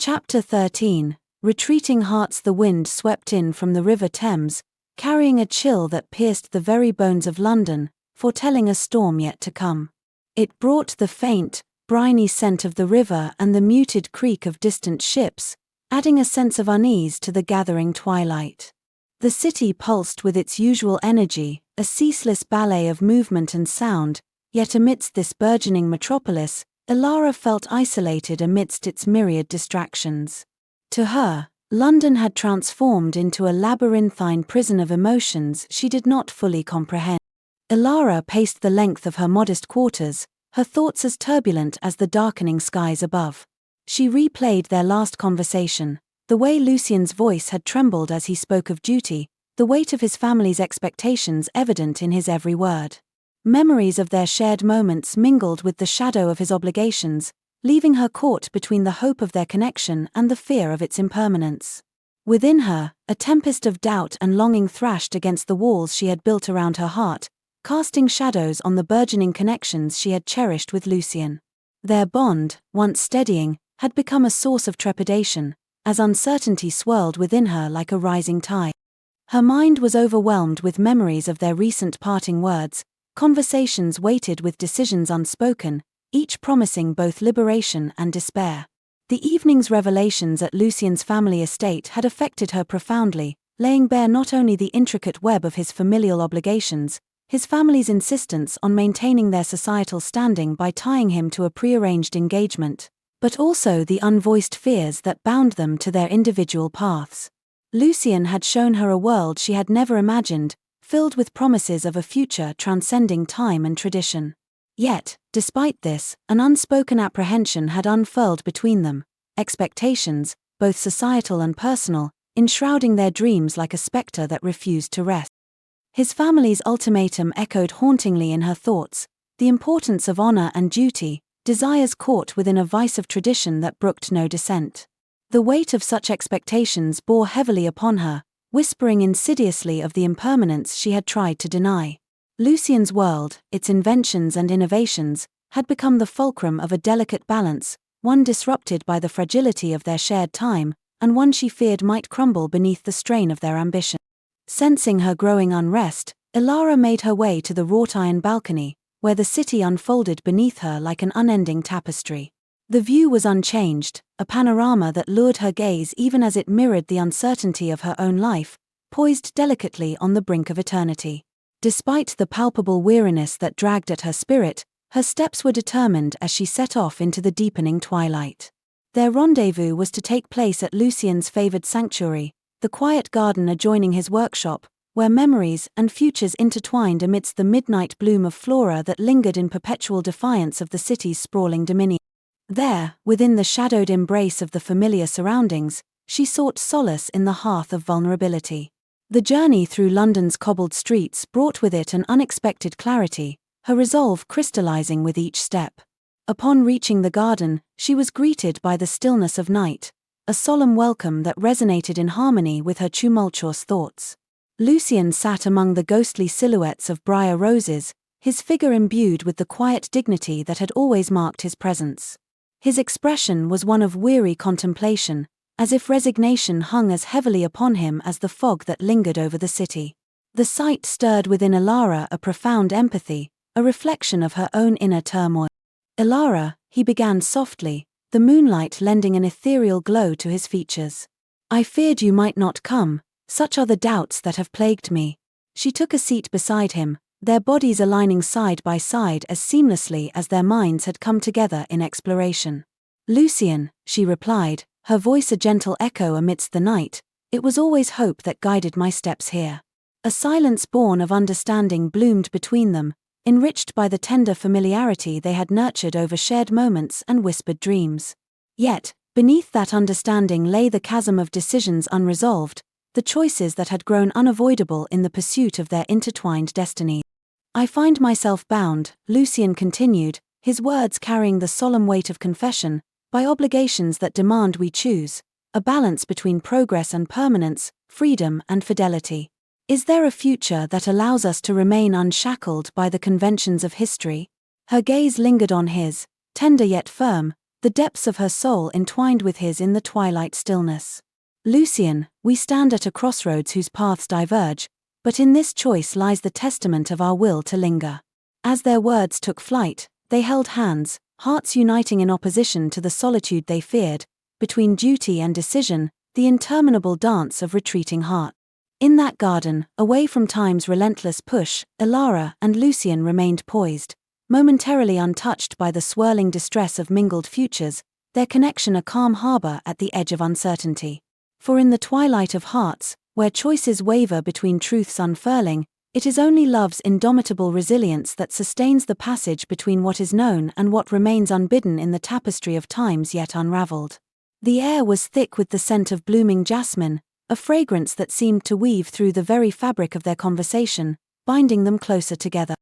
Chapter 13. Retreating hearts. The wind swept in from the River Thames, carrying a chill that pierced the very bones of London, foretelling a storm yet to come. It brought the faint, briny scent of the river and the muted creak of distant ships, adding a sense of unease to the gathering twilight. The city pulsed with its usual energy, a ceaseless ballet of movement and sound, yet amidst this burgeoning metropolis, Elara felt isolated amidst its myriad distractions. To her, London had transformed into a labyrinthine prison of emotions she did not fully comprehend. Elara paced the length of her modest quarters, her thoughts as turbulent as the darkening skies above. She replayed their last conversation, the way Lucien's voice had trembled as he spoke of duty, the weight of his family's expectations evident in his every word. Memories of their shared moments mingled with the shadow of his obligations, leaving her caught between the hope of their connection and the fear of its impermanence. Within her, a tempest of doubt and longing thrashed against the walls she had built around her heart, casting shadows on the burgeoning connections she had cherished with Lucien. Their bond, once steadying, had become a source of trepidation, as uncertainty swirled within her like a rising tide. Her mind was overwhelmed with memories of their recent parting words, conversations weighted with decisions unspoken, each promising both liberation and despair. The evening's revelations at Lucien's family estate had affected her profoundly, laying bare not only the intricate web of his familial obligations, his family's insistence on maintaining their societal standing by tying him to a prearranged engagement, but also the unvoiced fears that bound them to their individual paths. Lucien had shown her a world she had never imagined, filled with promises of a future transcending time and tradition. Yet, despite this, an unspoken apprehension had unfurled between them, expectations, both societal and personal, enshrouding their dreams like a spectre that refused to rest. His family's ultimatum echoed hauntingly in her thoughts, the importance of honor and duty, desires caught within a vice of tradition that brooked no dissent. The weight of such expectations bore heavily upon her, whispering insidiously of the impermanence she had tried to deny. Lucien's world, its inventions and innovations, had become the fulcrum of a delicate balance, one disrupted by the fragility of their shared time, and one she feared might crumble beneath the strain of their ambition. Sensing her growing unrest, Elara made her way to the wrought-iron balcony, where the city unfolded beneath her like an unending tapestry. The view was unchanged, a panorama that lured her gaze even as it mirrored the uncertainty of her own life, poised delicately on the brink of eternity. Despite the palpable weariness that dragged at her spirit, her steps were determined as she set off into the deepening twilight. Their rendezvous was to take place at Lucien's favored sanctuary, the quiet garden adjoining his workshop, where memories and futures intertwined amidst the midnight bloom of flora that lingered in perpetual defiance of the city's sprawling dominion. There, within the shadowed embrace of the familiar surroundings, she sought solace in the hearth of vulnerability. The journey through London's cobbled streets brought with it an unexpected clarity, her resolve crystallizing with each step. Upon reaching the garden, she was greeted by the stillness of night, a solemn welcome that resonated in harmony with her tumultuous thoughts. Lucien sat among the ghostly silhouettes of briar roses, his figure imbued with the quiet dignity that had always marked his presence. His expression was one of weary contemplation, as if resignation hung as heavily upon him as the fog that lingered over the city. The sight stirred within Elara a profound empathy, a reflection of her own inner turmoil. "Elara," he began softly, the moonlight lending an ethereal glow to his features. "I feared you might not come, such are the doubts that have plagued me." She took a seat beside him, their bodies aligning side by side as seamlessly as their minds had come together in exploration. "Lucien," she replied, her voice a gentle echo amidst the night, "it was always hope that guided my steps here." A silence born of understanding bloomed between them, enriched by the tender familiarity they had nurtured over shared moments and whispered dreams. Yet, beneath that understanding lay the chasm of decisions unresolved, the choices that had grown unavoidable in the pursuit of their intertwined destiny. "I find myself bound," Lucien continued, his words carrying the solemn weight of confession, "by obligations that demand we choose, a balance between progress and permanence, freedom and fidelity. Is there a future that allows us to remain unshackled by the conventions of history?" Her gaze lingered on his, tender yet firm, the depths of her soul entwined with his in the twilight stillness. Lucien, we stand at a crossroads whose paths diverge, but in this choice lies the testament of our will to linger. As their words took flight, they held hands, hearts uniting in opposition to the solitude they feared, between duty and decision, the interminable dance of retreating hearts. In that garden, away from time's relentless push, Elara and Lucien remained poised, momentarily untouched by the swirling distress of mingled futures, their connection a calm harbor at the edge of uncertainty. For in the twilight of hearts, where choices waver between truths unfurling, it is only love's indomitable resilience that sustains the passage between what is known and what remains unbidden in the tapestry of times yet unraveled. The air was thick with the scent of blooming jasmine, a fragrance that seemed to weave through the very fabric of their conversation, binding them closer together.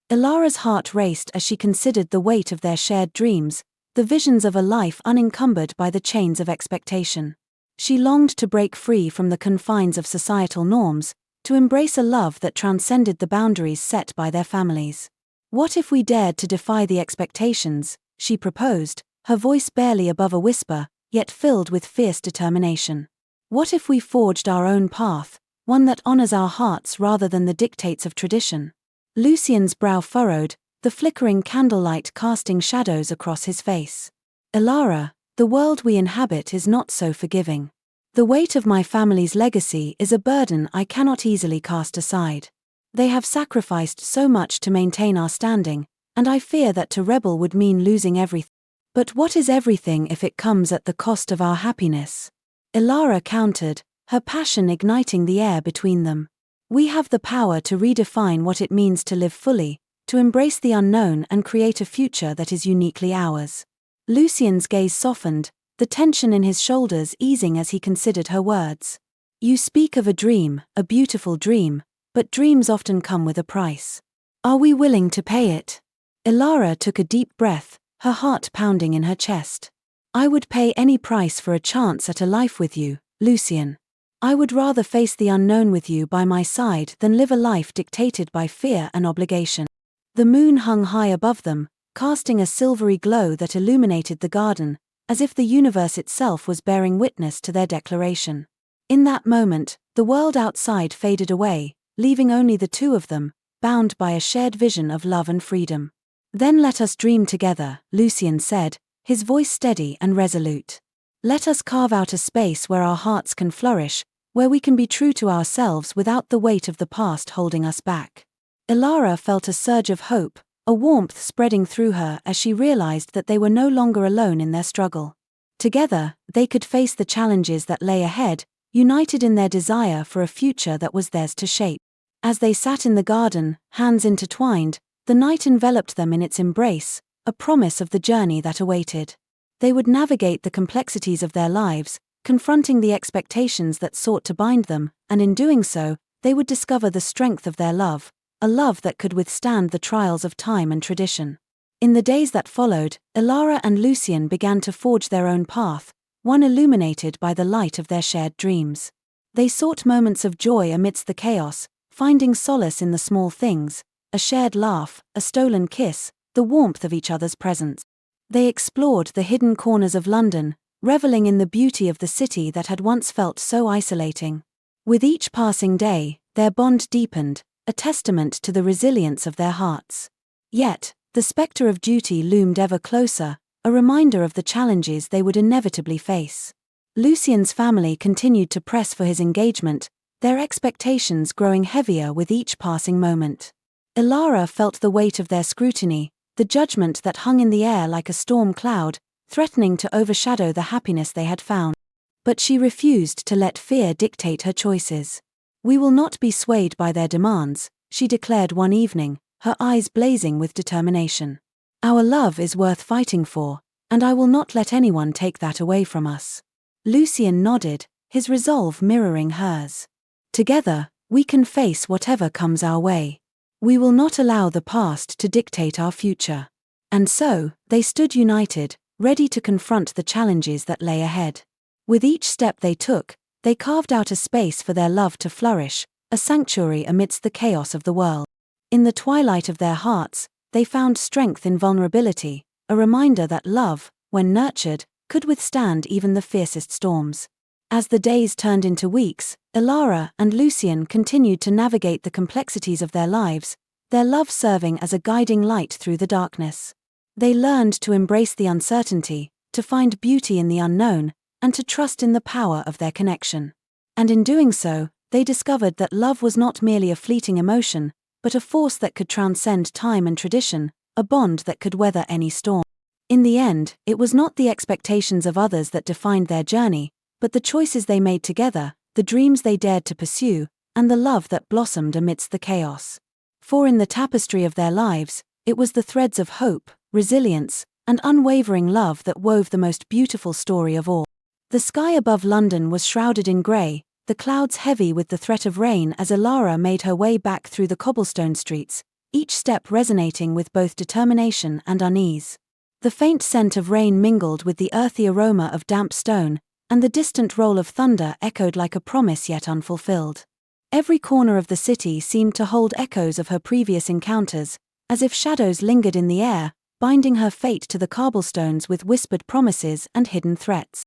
Elara's heart raced as she considered the weight of their shared dreams, the visions of a life unencumbered by the chains of expectation. She longed to break free from the confines of societal norms, to embrace a love that transcended the boundaries set by their families. "What if we dared to defy the expectations?" she proposed, her voice barely above a whisper, yet filled with fierce determination. "What if we forged our own path, one that honors our hearts rather than the dictates of tradition?" Lucien's brow furrowed, the flickering candlelight casting shadows across his face. "Elara, the world we inhabit is not so forgiving. The weight of my family's legacy is a burden I cannot easily cast aside. They have sacrificed so much to maintain our standing, and I fear that to rebel would mean losing everything. But what is everything if it comes at the cost of our happiness?" Elara countered, her passion igniting the air between them. "We have the power to redefine what it means to live fully, to embrace the unknown and create a future that is uniquely ours." Lucien's gaze softened, the tension in his shoulders easing as he considered her words. "You speak of a dream, a beautiful dream, but dreams often come with a price. Are we willing to pay it?" Elara took a deep breath, her heart pounding in her chest. "I would pay any price for a chance at a life with you, Lucien. I would rather face the unknown with you by my side than live a life dictated by fear and obligation." The moon hung high above them, casting a silvery glow that illuminated the garden, as if the universe itself was bearing witness to their declaration. In that moment, the world outside faded away, leaving only the two of them, bound by a shared vision of love and freedom. "Then let us dream together," Lucien said, his voice steady and resolute. "Let us carve out a space where our hearts can flourish, where we can be true to ourselves without the weight of the past holding us back." Elara felt a surge of hope, a warmth spreading through her as she realized that they were no longer alone in their struggle. Together, they could face the challenges that lay ahead, united in their desire for a future that was theirs to shape. As they sat in the garden, hands intertwined, the night enveloped them in its embrace, a promise of the journey that awaited. They would navigate the complexities of their lives, confronting the expectations that sought to bind them, and in doing so, they would discover the strength of their love, a love that could withstand the trials of time and tradition. In the days that followed, Elara and Lucien began to forge their own path, one illuminated by the light of their shared dreams. They sought moments of joy amidst the chaos, finding solace in the small things, a shared laugh, a stolen kiss, the warmth of each other's presence. They explored the hidden corners of London, reveling in the beauty of the city that had once felt so isolating. With each passing day, their bond deepened, a testament to the resilience of their hearts. Yet, the spectre of duty loomed ever closer, a reminder of the challenges they would inevitably face. Lucien's family continued to press for his engagement, their expectations growing heavier with each passing moment. Elara felt the weight of their scrutiny, the judgment that hung in the air like a storm cloud, threatening to overshadow the happiness they had found. But she refused to let fear dictate her choices. "We will not be swayed by their demands," she declared one evening, her eyes blazing with determination. "Our love is worth fighting for, and I will not let anyone take that away from us." Lucien nodded, his resolve mirroring hers. "Together, we can face whatever comes our way. We will not allow the past to dictate our future." And so, they stood united, ready to confront the challenges that lay ahead. With each step they took, they carved out a space for their love to flourish, a sanctuary amidst the chaos of the world. In the twilight of their hearts, they found strength in vulnerability, a reminder that love, when nurtured, could withstand even the fiercest storms. As the days turned into weeks, Elara and Lucien continued to navigate the complexities of their lives, their love serving as a guiding light through the darkness. They learned to embrace the uncertainty, to find beauty in the unknown, and to trust in the power of their connection. And in doing so, they discovered that love was not merely a fleeting emotion, but a force that could transcend time and tradition, a bond that could weather any storm. In the end, it was not the expectations of others that defined their journey, but the choices they made together, the dreams they dared to pursue, and the love that blossomed amidst the chaos. For in the tapestry of their lives, it was the threads of hope, resilience, and unwavering love that wove the most beautiful story of all. The sky above London was shrouded in grey, the clouds heavy with the threat of rain as Elara made her way back through the cobblestone streets, each step resonating with both determination and unease. The faint scent of rain mingled with the earthy aroma of damp stone, and the distant roll of thunder echoed like a promise yet unfulfilled. Every corner of the city seemed to hold echoes of her previous encounters, as if shadows lingered in the air, binding her fate to the cobblestones with whispered promises and hidden threats.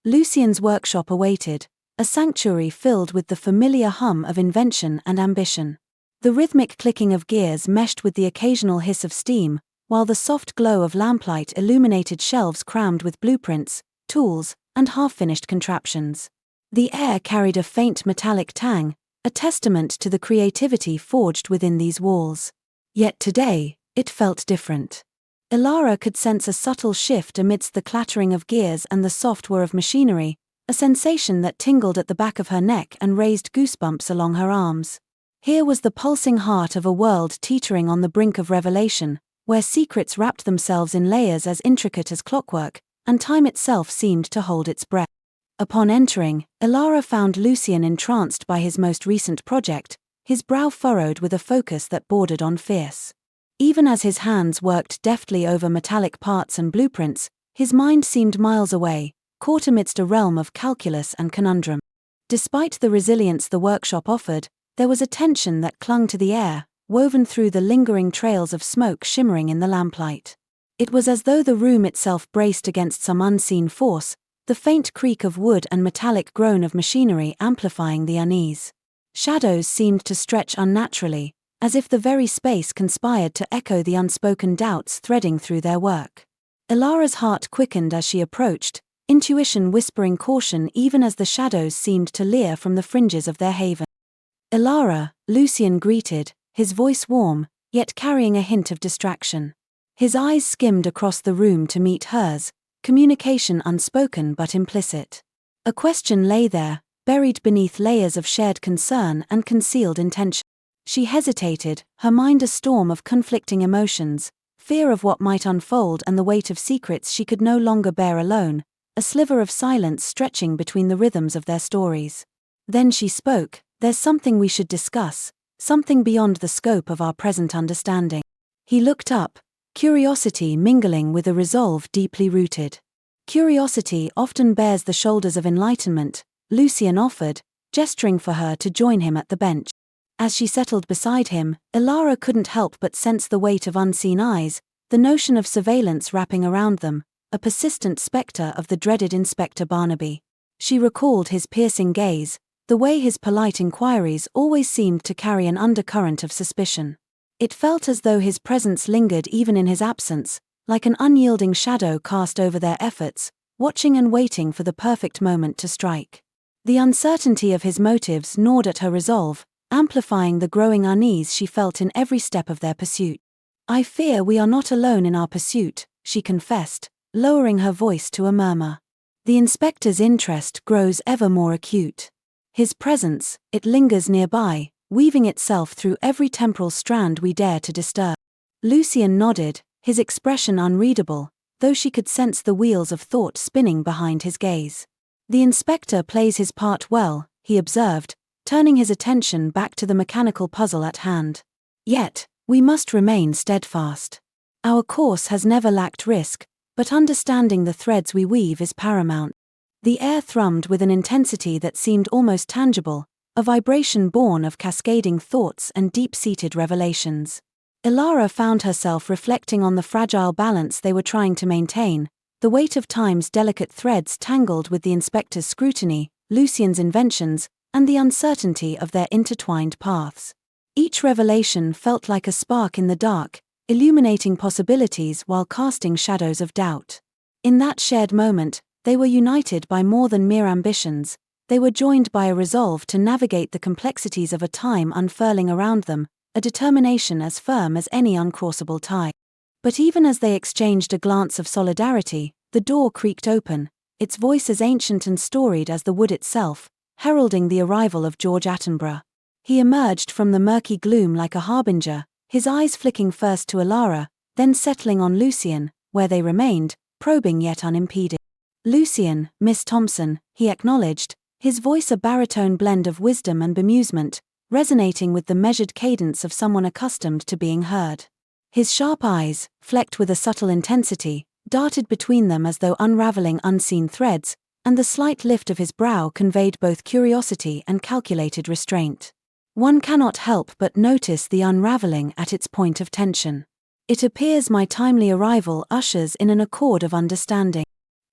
Lucien's workshop awaited, a sanctuary filled with the familiar hum of invention and ambition. The rhythmic clicking of gears meshed with the occasional hiss of steam, while the soft glow of lamplight illuminated shelves crammed with blueprints, tools, and half-finished contraptions. The air carried a faint metallic tang, a testament to the creativity forged within these walls. Yet today, it felt different. Elara could sense a subtle shift amidst the clattering of gears and the soft whir of machinery, a sensation that tingled at the back of her neck and raised goosebumps along her arms. Here was the pulsing heart of a world teetering on the brink of revelation, where secrets wrapped themselves in layers as intricate as clockwork, and time itself seemed to hold its breath. Upon entering, Elara found Lucien entranced by his most recent project, his brow furrowed with a focus that bordered on fierce. Even as his hands worked deftly over metallic parts and blueprints, his mind seemed miles away, caught amidst a realm of calculus and conundrum. Despite the resilience the workshop offered, there was a tension that clung to the air, woven through the lingering trails of smoke shimmering in the lamplight. It was as though the room itself braced against some unseen force, the faint creak of wood and metallic groan of machinery amplifying the unease. Shadows seemed to stretch unnaturally, as if the very space conspired to echo the unspoken doubts threading through their work. Elara's heart quickened as she approached, intuition whispering caution even as the shadows seemed to leer from the fringes of their haven. "Elara," Lucien greeted, his voice warm, yet carrying a hint of distraction. His eyes skimmed across the room to meet hers, communication unspoken but implicit. A question lay there, buried beneath layers of shared concern and concealed intention. She hesitated, her mind a storm of conflicting emotions, fear of what might unfold and the weight of secrets she could no longer bear alone, a sliver of silence stretching between the rhythms of their stories. Then she spoke, "There's something we should discuss, something beyond the scope of our present understanding." He looked up, curiosity mingling with a resolve deeply rooted. Curiosity often bears the shoulders of enlightenment, Lucien offered, gesturing for her to join him at the bench. As she settled beside him, Elara couldn't help but sense the weight of unseen eyes, the notion of surveillance wrapping around them, a persistent spectre of the dreaded Inspector Barnaby. She recalled his piercing gaze, the way his polite inquiries always seemed to carry an undercurrent of suspicion. It felt as though his presence lingered even in his absence, like an unyielding shadow cast over their efforts, watching and waiting for the perfect moment to strike. The uncertainty of his motives gnawed at her resolve, amplifying the growing unease she felt in every step of their pursuit. "I fear we are not alone in our pursuit," she confessed, lowering her voice to a murmur. "The inspector's interest grows ever more acute. His presence, it lingers nearby, weaving itself through every temporal strand we dare to disturb." Lucien nodded, his expression unreadable, though she could sense the wheels of thought spinning behind his gaze. "The inspector plays his part well," he observed, turning his attention back to the mechanical puzzle at hand. "Yet, we must remain steadfast. Our course has never lacked risk, but understanding the threads we weave is paramount." The air thrummed with an intensity that seemed almost tangible, a vibration born of cascading thoughts and deep-seated revelations. Elara found herself reflecting on the fragile balance they were trying to maintain, the weight of time's delicate threads tangled with the inspector's scrutiny, Lucien's inventions, and the uncertainty of their intertwined paths. Each revelation felt like a spark in the dark, illuminating possibilities while casting shadows of doubt. In that shared moment, they were united by more than mere ambitions. They were joined by a resolve to navigate the complexities of a time unfurling around them, a determination as firm as any uncrossable tie. But even as they exchanged a glance of solidarity, the door creaked open, its voice as ancient and storied as the wood itself, heralding the arrival of George Attenborough. He emerged from the murky gloom like a harbinger, his eyes flicking first to Elara, then settling on Lucien, where they remained, probing yet unimpeded. "Lucien, Miss Thompson," he acknowledged, his voice a baritone blend of wisdom and bemusement, resonating with the measured cadence of someone accustomed to being heard. His sharp eyes, flecked with a subtle intensity, darted between them as though unraveling unseen threads, and the slight lift of his brow conveyed both curiosity and calculated restraint. One cannot help but notice the unraveling at its point of tension. "It appears my timely arrival ushers in an accord of understanding."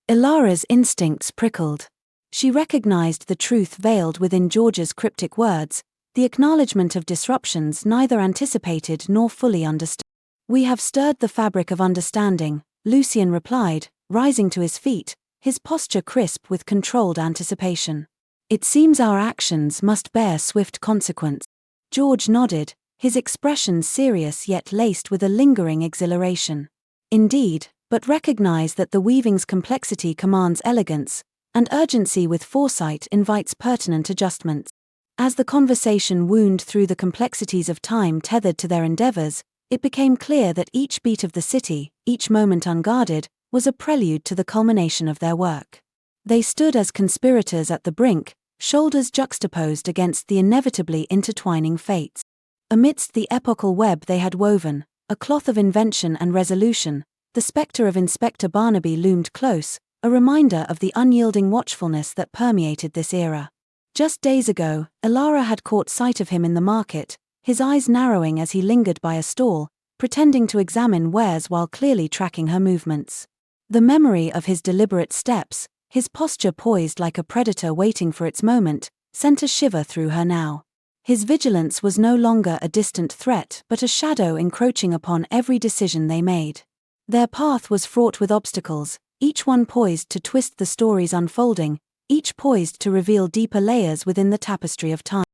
Elara's instincts prickled. She recognized the truth veiled within George's cryptic words, the acknowledgement of disruptions neither anticipated nor fully understood. "We have stirred the fabric of understanding," Lucien replied, rising to his feet, his posture crisp with controlled anticipation. "It seems our actions must bear swift consequence." George nodded, his expression serious yet laced with a lingering exhilaration. "Indeed, but recognize that the weaving's complexity commands elegance, and urgency with foresight invites pertinent adjustments." As the conversation wound through the complexities of time tethered to their endeavors, it became clear that each beat of the city, each moment unguarded, was a prelude to the culmination of their work. They stood as conspirators at the brink, shoulders juxtaposed against the inevitably intertwining fates. Amidst the epochal web they had woven, a cloth of invention and resolution, the spectre of Inspector Barnaby loomed close, a reminder of the unyielding watchfulness that permeated this era. Just days ago, Elara had caught sight of him in the market, his eyes narrowing as he lingered by a stall, pretending to examine wares while clearly tracking her movements. The memory of his deliberate steps, his posture poised like a predator waiting for its moment, sent a shiver through her now. His vigilance was no longer a distant threat but a shadow encroaching upon every decision they made. Their path was fraught with obstacles, each one poised to twist the stories unfolding, each poised to reveal deeper layers within the tapestry of time.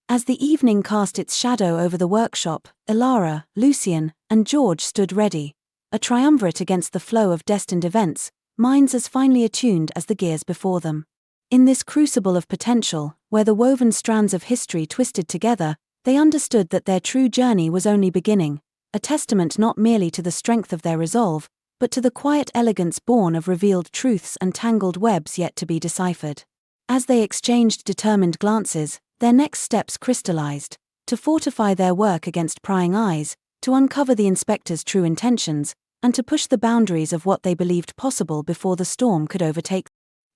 As the evening cast its shadow over the workshop, Elara, Lucien, and George stood ready, a triumvirate against the flow of destined events, minds as finely attuned as the gears before them. In this crucible of potential, where the woven strands of history twisted together, they understood that their true journey was only beginning, a testament not merely to the strength of their resolve, but to the quiet elegance born of revealed truths and tangled webs yet to be deciphered. As they exchanged determined glances, their next steps crystallized, to fortify their work against prying eyes, to uncover the inspector's true intentions, and to push the boundaries of what they believed possible before the storm could overtake.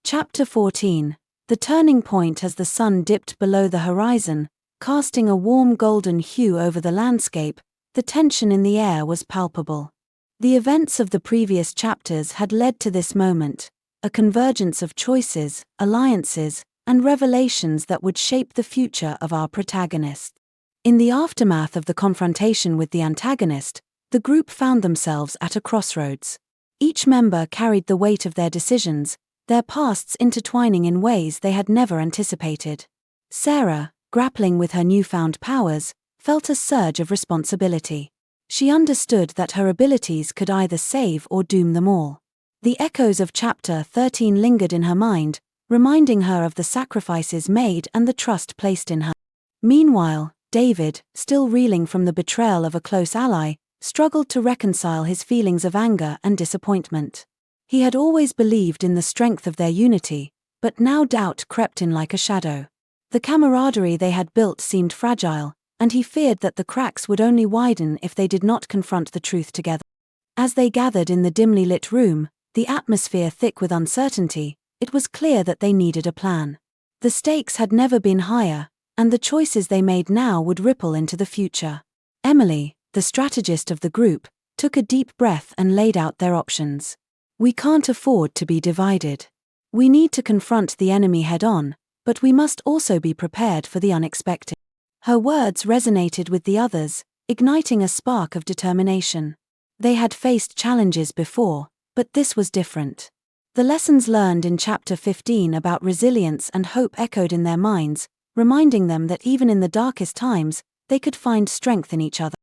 Chapter 14. The turning point. As the sun dipped below the horizon, casting a warm golden hue over the landscape, the tension in the air was palpable. The events of the previous chapters had led to this moment, a convergence of choices, alliances, and revelations that would shape the future of our protagonist. In the aftermath of the confrontation with the antagonist, the group found themselves at a crossroads. Each member carried the weight of their decisions, their pasts intertwining in ways they had never anticipated. Sarah, grappling with her newfound powers, felt a surge of responsibility. She understood that her abilities could either save or doom them all. The echoes of Chapter 13 lingered in her mind, reminding her of the sacrifices made and the trust placed in her. Meanwhile, David, still reeling from the betrayal of a close ally, struggled to reconcile his feelings of anger and disappointment. He had always believed in the strength of their unity, but now doubt crept in like a shadow. The camaraderie they had built seemed fragile, and he feared that the cracks would only widen if they did not confront the truth together. As they gathered in the dimly lit room, the atmosphere thick with uncertainty, it was clear that they needed a plan. The stakes had never been higher, and the choices they made now would ripple into the future. Emily, the strategist of the group, took a deep breath and laid out their options. We can't afford to be divided. We need to confront the enemy head-on, but we must also be prepared for the unexpected. Her words resonated with the others, igniting a spark of determination. They had faced challenges before, but this was different. The lessons learned in Chapter 15 about resilience and hope echoed in their minds, reminding them that even in the darkest times, they could find strength in each other.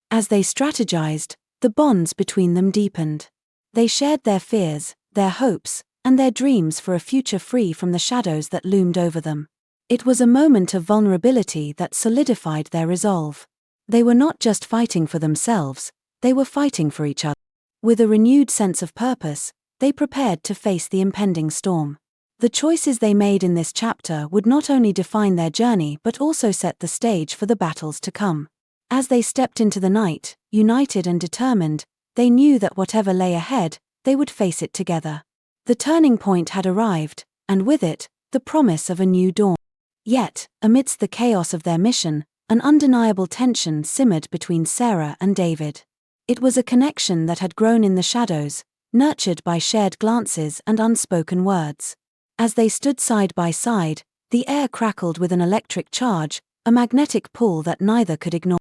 As they strategized, the bonds between them deepened. They shared their fears, their hopes, and their dreams for a future free from the shadows that loomed over them. It was a moment of vulnerability that solidified their resolve. They were not just fighting for themselves, they were fighting for each other. With a renewed sense of purpose, they prepared to face the impending storm. The choices they made in this chapter would not only define their journey but also set the stage for the battles to come. As they stepped into the night, united and determined, they knew that whatever lay ahead, they would face it together. The turning point had arrived, and with it, the promise of a new dawn. Yet, amidst the chaos of their mission, an undeniable tension simmered between Sarah and David. It was a connection that had grown in the shadows, nurtured by shared glances and unspoken words. As they stood side by side, the air crackled with an electric charge, a magnetic pull that neither could ignore.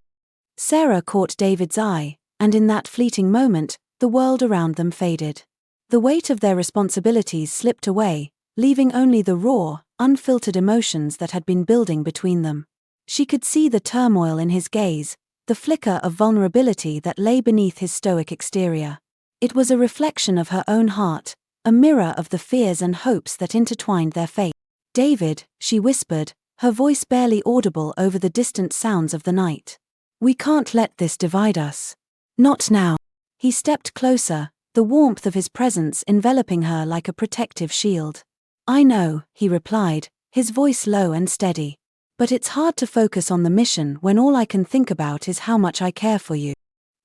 Sarah caught David's eye, and in that fleeting moment, the world around them faded. The weight of their responsibilities slipped away, leaving only the raw, unfiltered emotions that had been building between them. She could see the turmoil in his gaze, the flicker of vulnerability that lay beneath his stoic exterior. It was a reflection of her own heart, a mirror of the fears and hopes that intertwined their fate. "David," she whispered, her voice barely audible over the distant sounds of the night. "We can't let this divide us. Not now." He stepped closer, the warmth of his presence enveloping her like a protective shield. "I know," he replied, his voice low and steady. "But it's hard to focus on the mission when all I can think about is how much I care for you."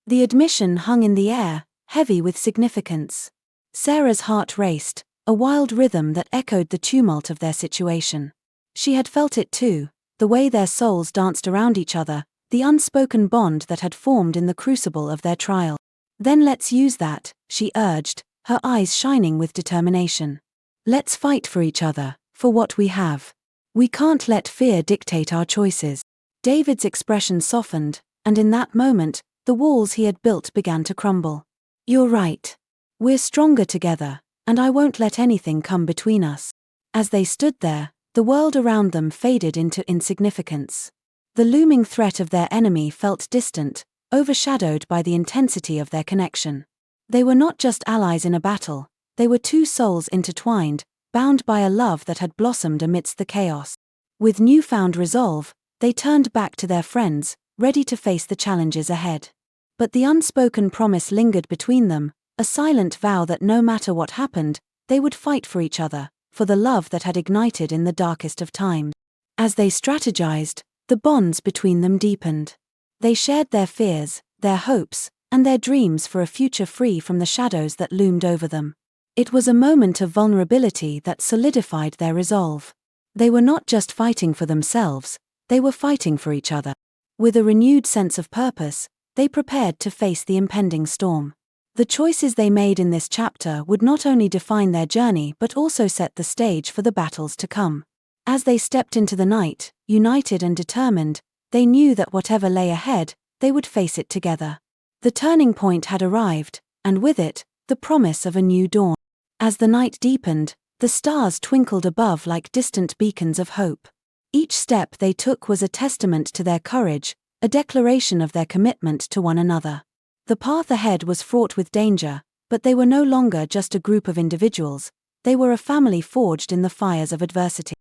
The admission hung in the air, heavy with significance. Sarah's heart raced, a wild rhythm that echoed the tumult of their situation. She had felt it too, the way their souls danced around each other, the unspoken bond that had formed in the crucible of their trial. "Then let's use that," she urged, her eyes shining with determination. "Let's fight for each other, for what we have. We can't let fear dictate our choices." David's expression softened, and in that moment, the walls he had built began to crumble. "You're right. We're stronger together, and I won't let anything come between us." As they stood there, the world around them faded into insignificance. The looming threat of their enemy felt distant, overshadowed by the intensity of their connection. They were not just allies in a battle, they were two souls intertwined, bound by a love that had blossomed amidst the chaos. With newfound resolve, they turned back to their friends, ready to face the challenges ahead. But the unspoken promise lingered between them, a silent vow that no matter what happened, they would fight for each other, for the love that had ignited in the darkest of times. As they strategized, the bonds between them deepened. They shared their fears, their hopes, and their dreams for a future free from the shadows that loomed over them. It was a moment of vulnerability that solidified their resolve. They were not just fighting for themselves, they were fighting for each other. With a renewed sense of purpose, they prepared to face the impending storm. The choices they made in this chapter would not only define their journey but also set the stage for the battles to come. As they stepped into the night, united and determined, they knew that whatever lay ahead, they would face it together. The turning point had arrived, and with it, the promise of a new dawn. As the night deepened, the stars twinkled above like distant beacons of hope. Each step they took was a testament to their courage, a declaration of their commitment to one another. The path ahead was fraught with danger, but they were no longer just a group of individuals, they were a family forged in the fires of adversity.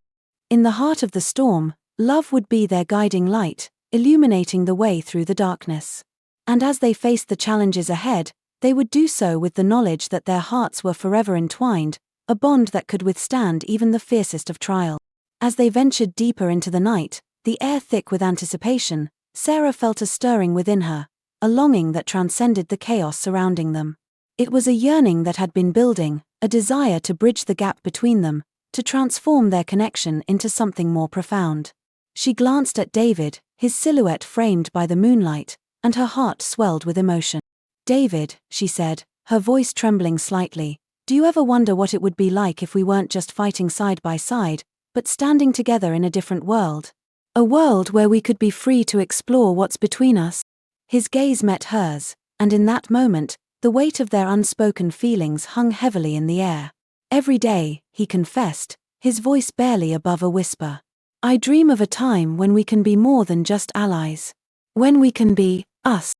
In the heart of the storm, love would be their guiding light, illuminating the way through the darkness. And as they faced the challenges ahead, they would do so with the knowledge that their hearts were forever entwined, a bond that could withstand even the fiercest of trial. As they ventured deeper into the night, the air thick with anticipation, Sarah felt a stirring within her, a longing that transcended the chaos surrounding them. It was a yearning that had been building, a desire to bridge the gap between them, to transform their connection into something more profound. She glanced at David, his silhouette framed by the moonlight, and her heart swelled with emotion. "David," she said, her voice trembling slightly, Do you ever wonder what it would be like if we weren't just fighting side by side, but standing together in a different world? A world where we could be free to explore what's between us? His gaze met hers, and in that moment, the weight of their unspoken feelings hung heavily in the air. Every day, he confessed, his voice barely above a whisper. I dream of a time when we can be more than just allies. When we can be us.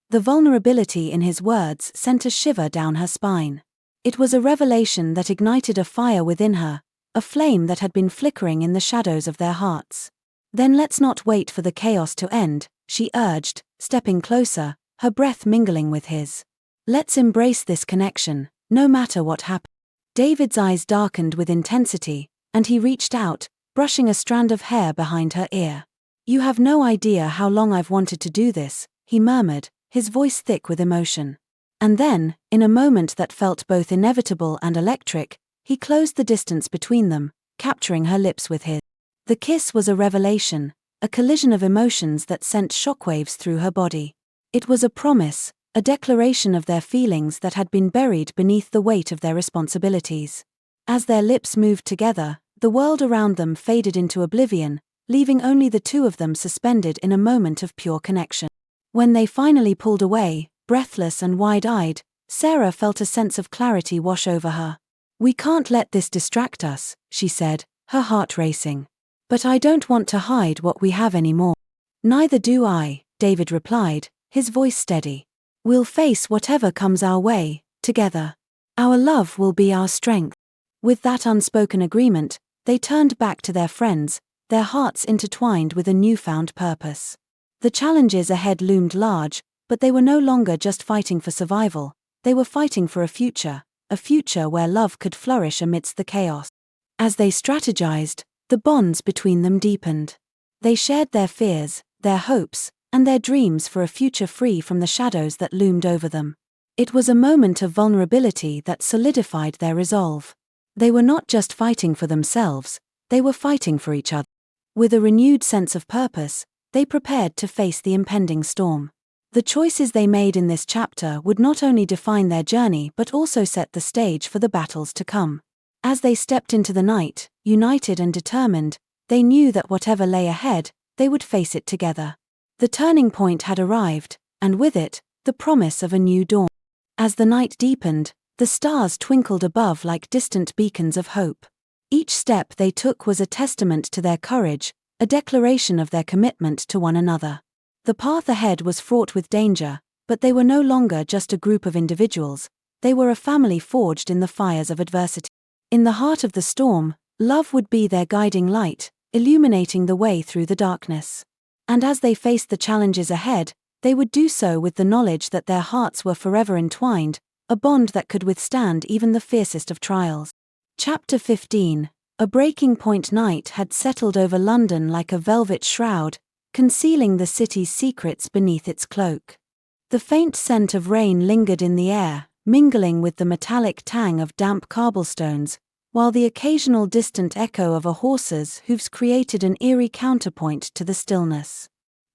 The vulnerability in his words sent a shiver down her spine. It was a revelation that ignited a fire within her, a flame that had been flickering in the shadows of their hearts. Then let's not wait for the chaos to end, she urged, stepping closer, her breath mingling with his. Let's embrace this connection, no matter what happens. David's eyes darkened with intensity, and he reached out, brushing a strand of hair behind her ear. You have no idea how long I've wanted to do this, he murmured, his voice thick with emotion. And then, in a moment that felt both inevitable and electric, he closed the distance between them, capturing her lips with his. The kiss was a revelation, a collision of emotions that sent shockwaves through her body. It was a promise, a declaration of their feelings that had been buried beneath the weight of their responsibilities. As their lips moved together, the world around them faded into oblivion, leaving only the two of them suspended in a moment of pure connection. When they finally pulled away, breathless and wide-eyed, Sarah felt a sense of clarity wash over her. We can't let this distract us, she said, her heart racing. But I don't want to hide what we have anymore. Neither do I, David replied, his voice steady. We'll face whatever comes our way, together. Our love will be our strength. With that unspoken agreement, they turned back to their friends, their hearts intertwined with a newfound purpose. The challenges ahead loomed large, but they were no longer just fighting for survival, they were fighting for a future where love could flourish amidst the chaos. As they strategized, the bonds between them deepened. They shared their fears, their hopes, and their dreams for a future free from the shadows that loomed over them. It was a moment of vulnerability that solidified their resolve. They were not just fighting for themselves, they were fighting for each other. With a renewed sense of purpose, they prepared to face the impending storm. The choices they made in this chapter would not only define their journey but also set the stage for the battles to come. As they stepped into the night, united and determined, they knew that whatever lay ahead, they would face it together. The turning point had arrived, and with it, the promise of a new dawn. As the night deepened, the stars twinkled above like distant beacons of hope. Each step they took was a testament to their courage, a declaration of their commitment to one another. The path ahead was fraught with danger, but they were no longer just a group of individuals, they were a family forged in the fires of adversity. In the heart of the storm, love would be their guiding light, illuminating the way through the darkness. And as they faced the challenges ahead, they would do so with the knowledge that their hearts were forever entwined, a bond that could withstand even the fiercest of trials. Chapter 15. A breaking point night had settled over London like a velvet shroud, concealing the city's secrets beneath its cloak. The faint scent of rain lingered in the air, mingling with the metallic tang of damp cobblestones, while the occasional distant echo of a horse's hooves created an eerie counterpoint to the stillness.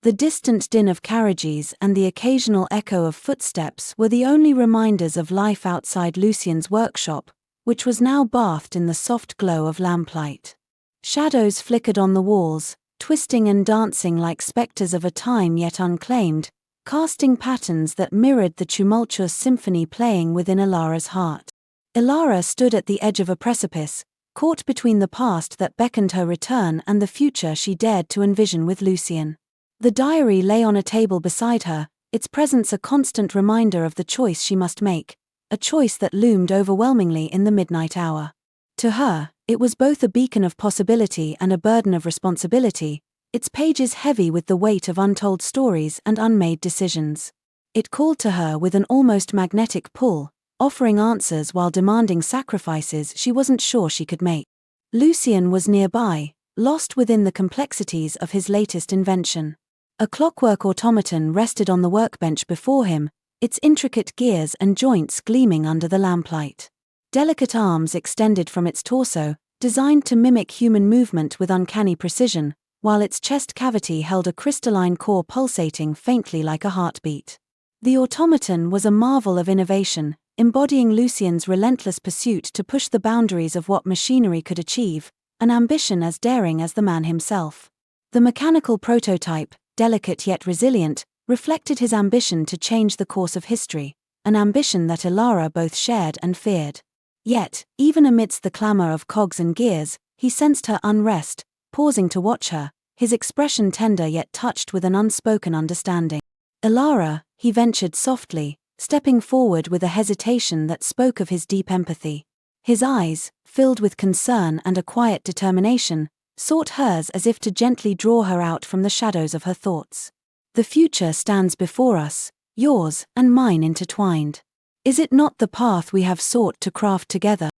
The distant din of carriages and the occasional echo of footsteps were the only reminders of life outside Lucien's workshop, which was now bathed in the soft glow of lamplight. Shadows flickered on the walls, twisting and dancing like spectres of a time yet unclaimed, casting patterns that mirrored the tumultuous symphony playing within Elara's heart. Elara stood at the edge of a precipice, caught between the past that beckoned her return and the future she dared to envision with Lucien. The diary lay on a table beside her, its presence a constant reminder of the choice she must make, a choice that loomed overwhelmingly in the midnight hour. To her, it was both a beacon of possibility and a burden of responsibility, its pages heavy with the weight of untold stories and unmade decisions. It called to her with an almost magnetic pull, offering answers while demanding sacrifices she wasn't sure she could make. Lucien was nearby, lost within the complexities of his latest invention. A clockwork automaton rested on the workbench before him, its intricate gears and joints gleaming under the lamplight. Delicate arms extended from its torso, designed to mimic human movement with uncanny precision, while its chest cavity held a crystalline core pulsating faintly like a heartbeat. The automaton was a marvel of innovation, embodying Lucien's relentless pursuit to push the boundaries of what machinery could achieve, an ambition as daring as the man himself. The mechanical prototype, delicate yet resilient, reflected his ambition to change the course of history, an ambition that Elara both shared and feared. Yet, even amidst the clamor of cogs and gears, he sensed her unrest, pausing to watch her, his expression tender yet touched with an unspoken understanding. "Elara," he ventured softly, stepping forward with a hesitation that spoke of his deep empathy. His eyes, filled with concern and a quiet determination, sought hers as if to gently draw her out from the shadows of her thoughts. "The future stands before us, yours and mine intertwined. Is it not the path we have sought to craft together?"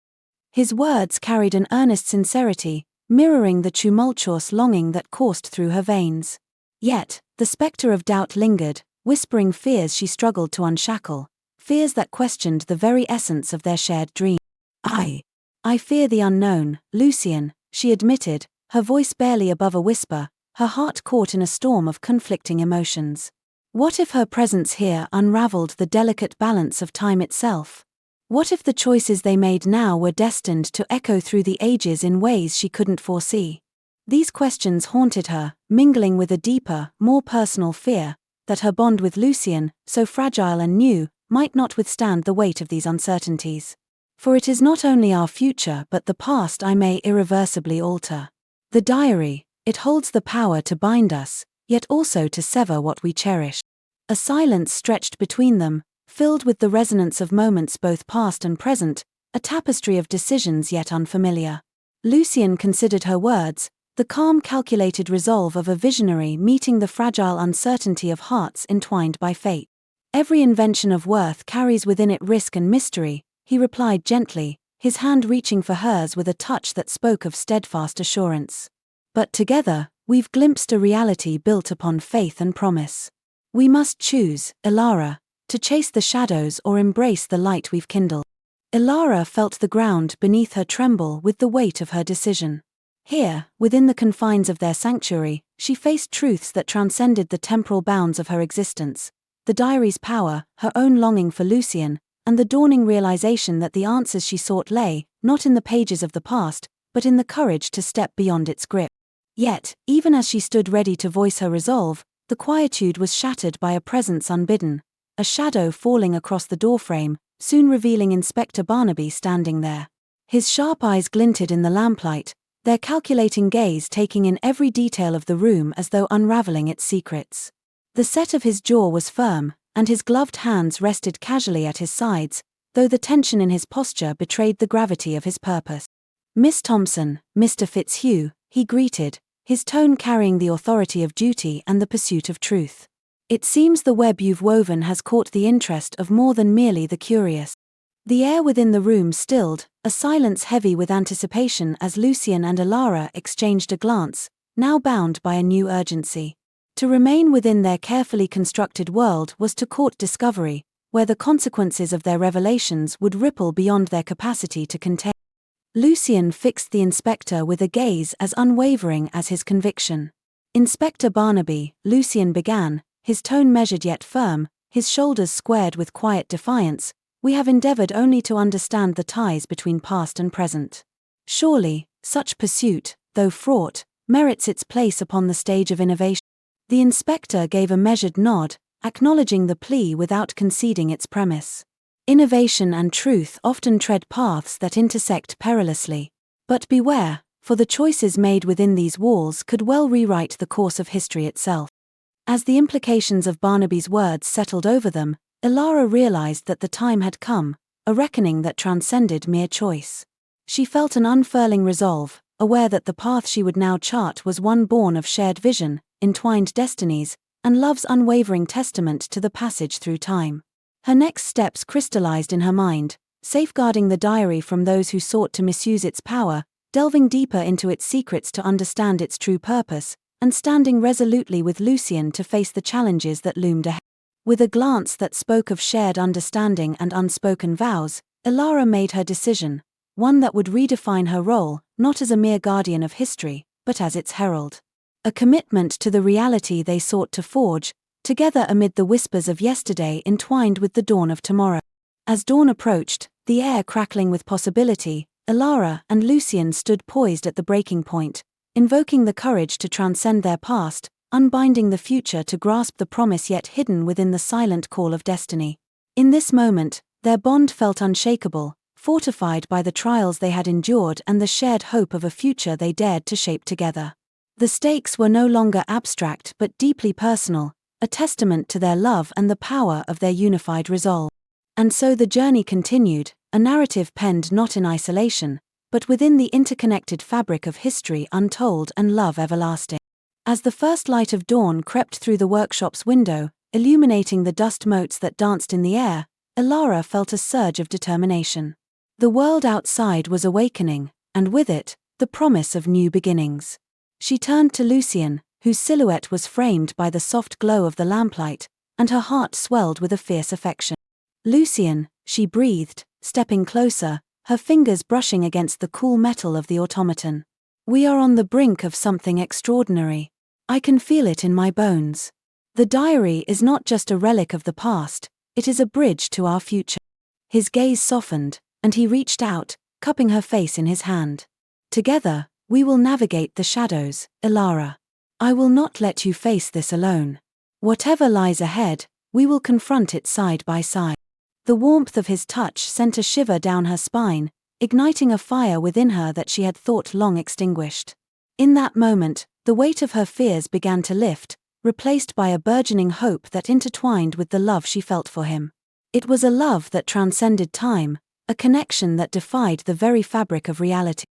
His words carried an earnest sincerity, mirroring the tumultuous longing that coursed through her veins. Yet, the specter of doubt lingered, whispering fears she struggled to unshackle, fears that questioned the very essence of their shared dream. I fear the unknown, Lucien," she admitted, her voice barely above a whisper, her heart caught in a storm of conflicting emotions. What if her presence here unraveled the delicate balance of time itself? What if the choices they made now were destined to echo through the ages in ways she couldn't foresee? These questions haunted her, mingling with a deeper, more personal fear that her bond with Lucien, so fragile and new, might not withstand the weight of these uncertainties. "For it is not only our future but the past I may irreversibly alter. The diary, it holds the power to bind us, yet also to sever what we cherish." A silence stretched between them, filled with the resonance of moments both past and present, a tapestry of decisions yet unfamiliar. Lucien considered her words, the calm calculated resolve of a visionary meeting the fragile uncertainty of hearts entwined by fate. "Every invention of worth carries within it risk and mystery," he replied gently, his hand reaching for hers with a touch that spoke of steadfast assurance. "But together, we've glimpsed a reality built upon faith and promise. We must choose, Elara, to chase the shadows or embrace the light we've kindled." Elara felt the ground beneath her tremble with the weight of her decision. Here, within the confines of their sanctuary, she faced truths that transcended the temporal bounds of her existence: the diary's power, her own longing for Lucien, and the dawning realization that the answers she sought lay, not in the pages of the past, but in the courage to step beyond its grip. Yet, even as she stood ready to voice her resolve, the quietude was shattered by a presence unbidden, a shadow falling across the doorframe, soon revealing Inspector Barnaby standing there. His sharp eyes glinted in the lamplight, their calculating gaze taking in every detail of the room as though unraveling its secrets. The set of his jaw was firm, and his gloved hands rested casually at his sides, though the tension in his posture betrayed the gravity of his purpose. "Miss Thompson, Mr. Fitzhugh," he greeted, his tone carrying the authority of duty and the pursuit of truth. "It seems the web you've woven has caught the interest of more than merely the curious." The air within the room stilled, a silence heavy with anticipation as Lucien and Elara exchanged a glance, now bound by a new urgency. To remain within their carefully constructed world was to court discovery, where the consequences of their revelations would ripple beyond their capacity to contain. Lucien fixed the inspector with a gaze as unwavering as his conviction. "Inspector Barnaby," Lucien began, his tone measured yet firm, his shoulders squared with quiet defiance, "we have endeavored only to understand the ties between past and present. Surely, such pursuit, though fraught, merits its place upon the stage of innovation." The inspector gave a measured nod, acknowledging the plea without conceding its premise. Innovation and truth often tread paths that intersect perilously. But beware, for the choices made within these walls could well rewrite the course of history itself. As the implications of Barnaby's words settled over them, Elara realized that the time had come, a reckoning that transcended mere choice. She felt an unfurling resolve, aware that the path she would now chart was one born of shared vision, entwined destinies, and love's unwavering testament to the passage through time. Her next steps crystallized in her mind, safeguarding the diary from those who sought to misuse its power, delving deeper into its secrets to understand its true purpose, and standing resolutely with Lucien to face the challenges that loomed ahead. With a glance that spoke of shared understanding and unspoken vows, Elara made her decision, one that would redefine her role, not as a mere guardian of history, but as its herald. A commitment to the reality they sought to forge, together amid the whispers of yesterday entwined with the dawn of tomorrow. As dawn approached, the air crackling with possibility, Elara and Lucien stood poised at the breaking point, invoking the courage to transcend their past, unbinding the future to grasp the promise yet hidden within the silent call of destiny. In this moment, their bond felt unshakable, fortified by the trials they had endured and the shared hope of a future they dared to shape together. The stakes were no longer abstract but deeply personal, a testament to their love and the power of their unified resolve. And so the journey continued, a narrative penned not in isolation, but within the interconnected fabric of history untold and love everlasting. As the first light of dawn crept through the workshop's window, illuminating the dust motes that danced in the air, Elara felt a surge of determination. The world outside was awakening, and with it, the promise of new beginnings. She turned to Lucien, whose silhouette was framed by the soft glow of the lamplight, and her heart swelled with a fierce affection. "Lucien," she breathed, stepping closer, her fingers brushing against the cool metal of the automaton. "We are on the brink of something extraordinary. I can feel it in my bones. The diary is not just a relic of the past, it is a bridge to our future." His gaze softened, and he reached out, cupping her face in his hand. "Together, we will navigate the shadows, Elara. I will not let you face this alone. Whatever lies ahead, we will confront it side by side." The warmth of his touch sent a shiver down her spine, igniting a fire within her that she had thought long extinguished. In that moment, the weight of her fears began to lift, replaced by a burgeoning hope that intertwined with the love she felt for him. It was a love that transcended time, a connection that defied the very fabric of reality.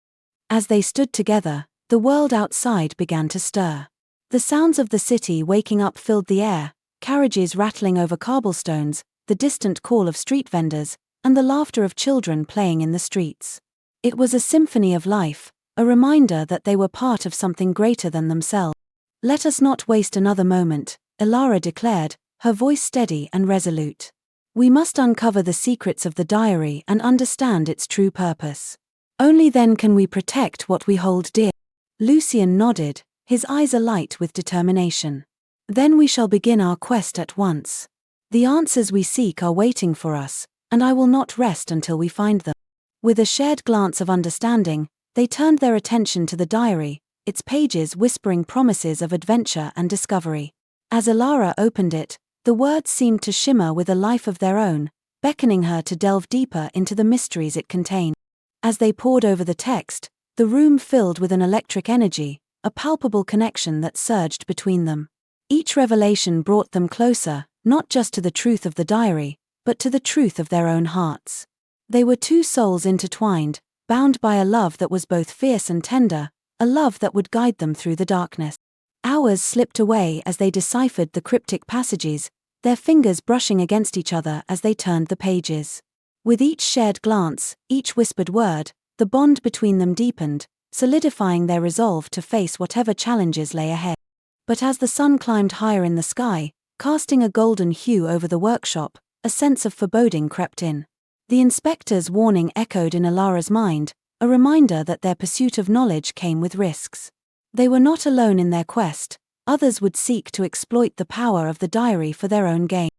As they stood together, the world outside began to stir. The sounds of the city waking up filled the air, carriages rattling over cobblestones, the distant call of street vendors, and the laughter of children playing in the streets. It was a symphony of life, a reminder that they were part of something greater than themselves. "Let us not waste another moment," Elara declared, her voice steady and resolute. "We must uncover the secrets of the diary and understand its true purpose. Only then can we protect what we hold dear." Lucien nodded, his eyes alight with determination. "Then we shall begin our quest at once. The answers we seek are waiting for us, and I will not rest until we find them." With a shared glance of understanding, they turned their attention to the diary, its pages whispering promises of adventure and discovery. As Elara opened it, the words seemed to shimmer with a life of their own, beckoning her to delve deeper into the mysteries it contained. As they pored over the text, the room filled with an electric energy, a palpable connection that surged between them. Each revelation brought them closer, not just to the truth of the diary, but to the truth of their own hearts. They were two souls intertwined, bound by a love that was both fierce and tender, a love that would guide them through the darkness. Hours slipped away as they deciphered the cryptic passages, their fingers brushing against each other as they turned the pages. With each shared glance, each whispered word, the bond between them deepened, solidifying their resolve to face whatever challenges lay ahead. But as the sun climbed higher in the sky, casting a golden hue over the workshop, a sense of foreboding crept in. The inspector's warning echoed in Elara's mind, a reminder that their pursuit of knowledge came with risks. They were not alone in their quest, others would seek to exploit the power of the diary for their own gain.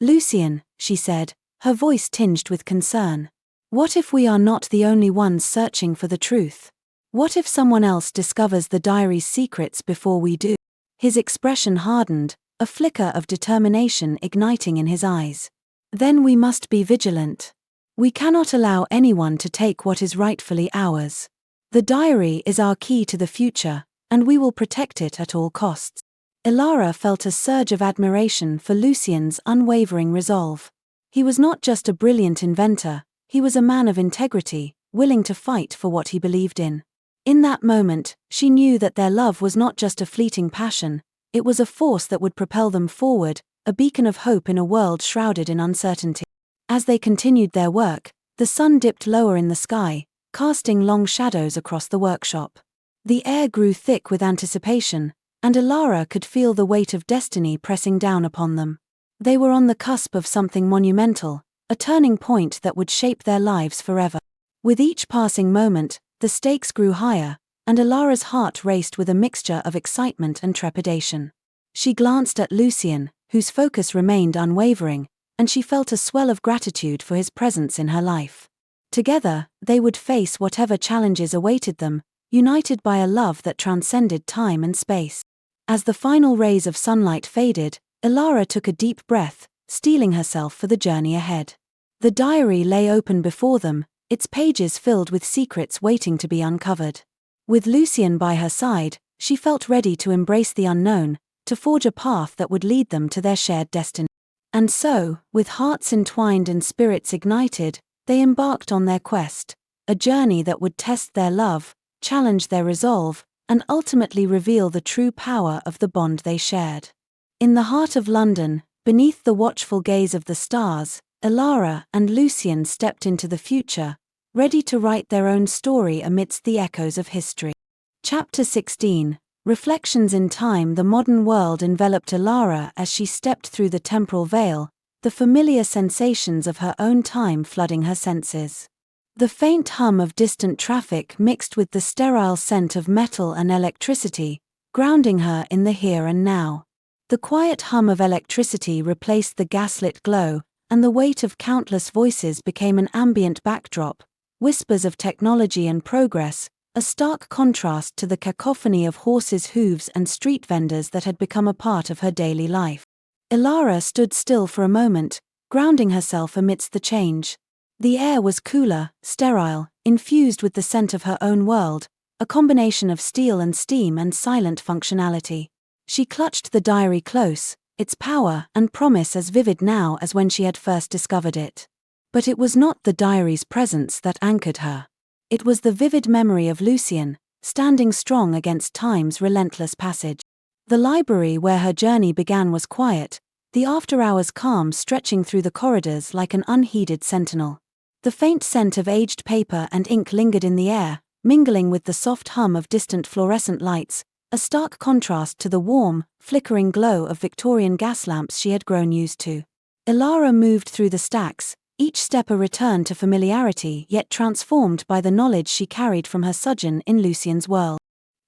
"Lucien," she said, her voice tinged with concern. "What if we are not the only ones searching for the truth? What if someone else discovers the diary's secrets before we do?" His expression hardened, a flicker of determination igniting in his eyes. "Then we must be vigilant. We cannot allow anyone to take what is rightfully ours. The diary is our key to the future, and we will protect it at all costs." Elara felt a surge of admiration for Lucien's unwavering resolve. He was not just a brilliant inventor, he was a man of integrity, willing to fight for what he believed in. In that moment, she knew that their love was not just a fleeting passion, it was a force that would propel them forward, a beacon of hope in a world shrouded in uncertainty. As they continued their work, the sun dipped lower in the sky, casting long shadows across the workshop. The air grew thick with anticipation, and Elara could feel the weight of destiny pressing down upon them. They were on the cusp of something monumental, a turning point that would shape their lives forever. With each passing moment, the stakes grew higher, and Elara's heart raced with a mixture of excitement and trepidation. She glanced at Lucien, whose focus remained unwavering, and she felt a swell of gratitude for his presence in her life. Together, they would face whatever challenges awaited them, united by a love that transcended time and space. As the final rays of sunlight faded, Elara took a deep breath, steeling herself for the journey ahead. The diary lay open before them, its pages filled with secrets waiting to be uncovered. With Lucien by her side, she felt ready to embrace the unknown, to forge a path that would lead them to their shared destiny. And so, with hearts entwined and spirits ignited, they embarked on their quest, a journey that would test their love, challenge their resolve, and ultimately reveal the true power of the bond they shared. In the heart of London, beneath the watchful gaze of the stars, Elara and Lucien stepped into the future, ready to write their own story amidst the echoes of history. Chapter 16. Reflections in Time. The modern world enveloped Elara as she stepped through the temporal veil, the familiar sensations of her own time flooding her senses. The faint hum of distant traffic mixed with the sterile scent of metal and electricity, grounding her in the here and now. The quiet hum of electricity replaced the gaslit glow, and the weight of countless voices became an ambient backdrop, whispers of technology and progress, a stark contrast to the cacophony of horses' hooves and street vendors that had become a part of her daily life. Elara stood still for a moment, grounding herself amidst the change. The air was cooler, sterile, infused with the scent of her own world, a combination of steel and steam and silent functionality. She clutched the diary close, its power and promise as vivid now as when she had first discovered it. But it was not the diary's presence that anchored her. It was the vivid memory of Lucien, standing strong against time's relentless passage. The library where her journey began was quiet, the after-hours calm stretching through the corridors like an unheeded sentinel. The faint scent of aged paper and ink lingered in the air, mingling with the soft hum of distant fluorescent lights, a stark contrast to the warm, flickering glow of Victorian gas lamps she had grown used to. Elara moved through the stacks, each step a return to familiarity yet transformed by the knowledge she carried from her sojourn in Lucien's world.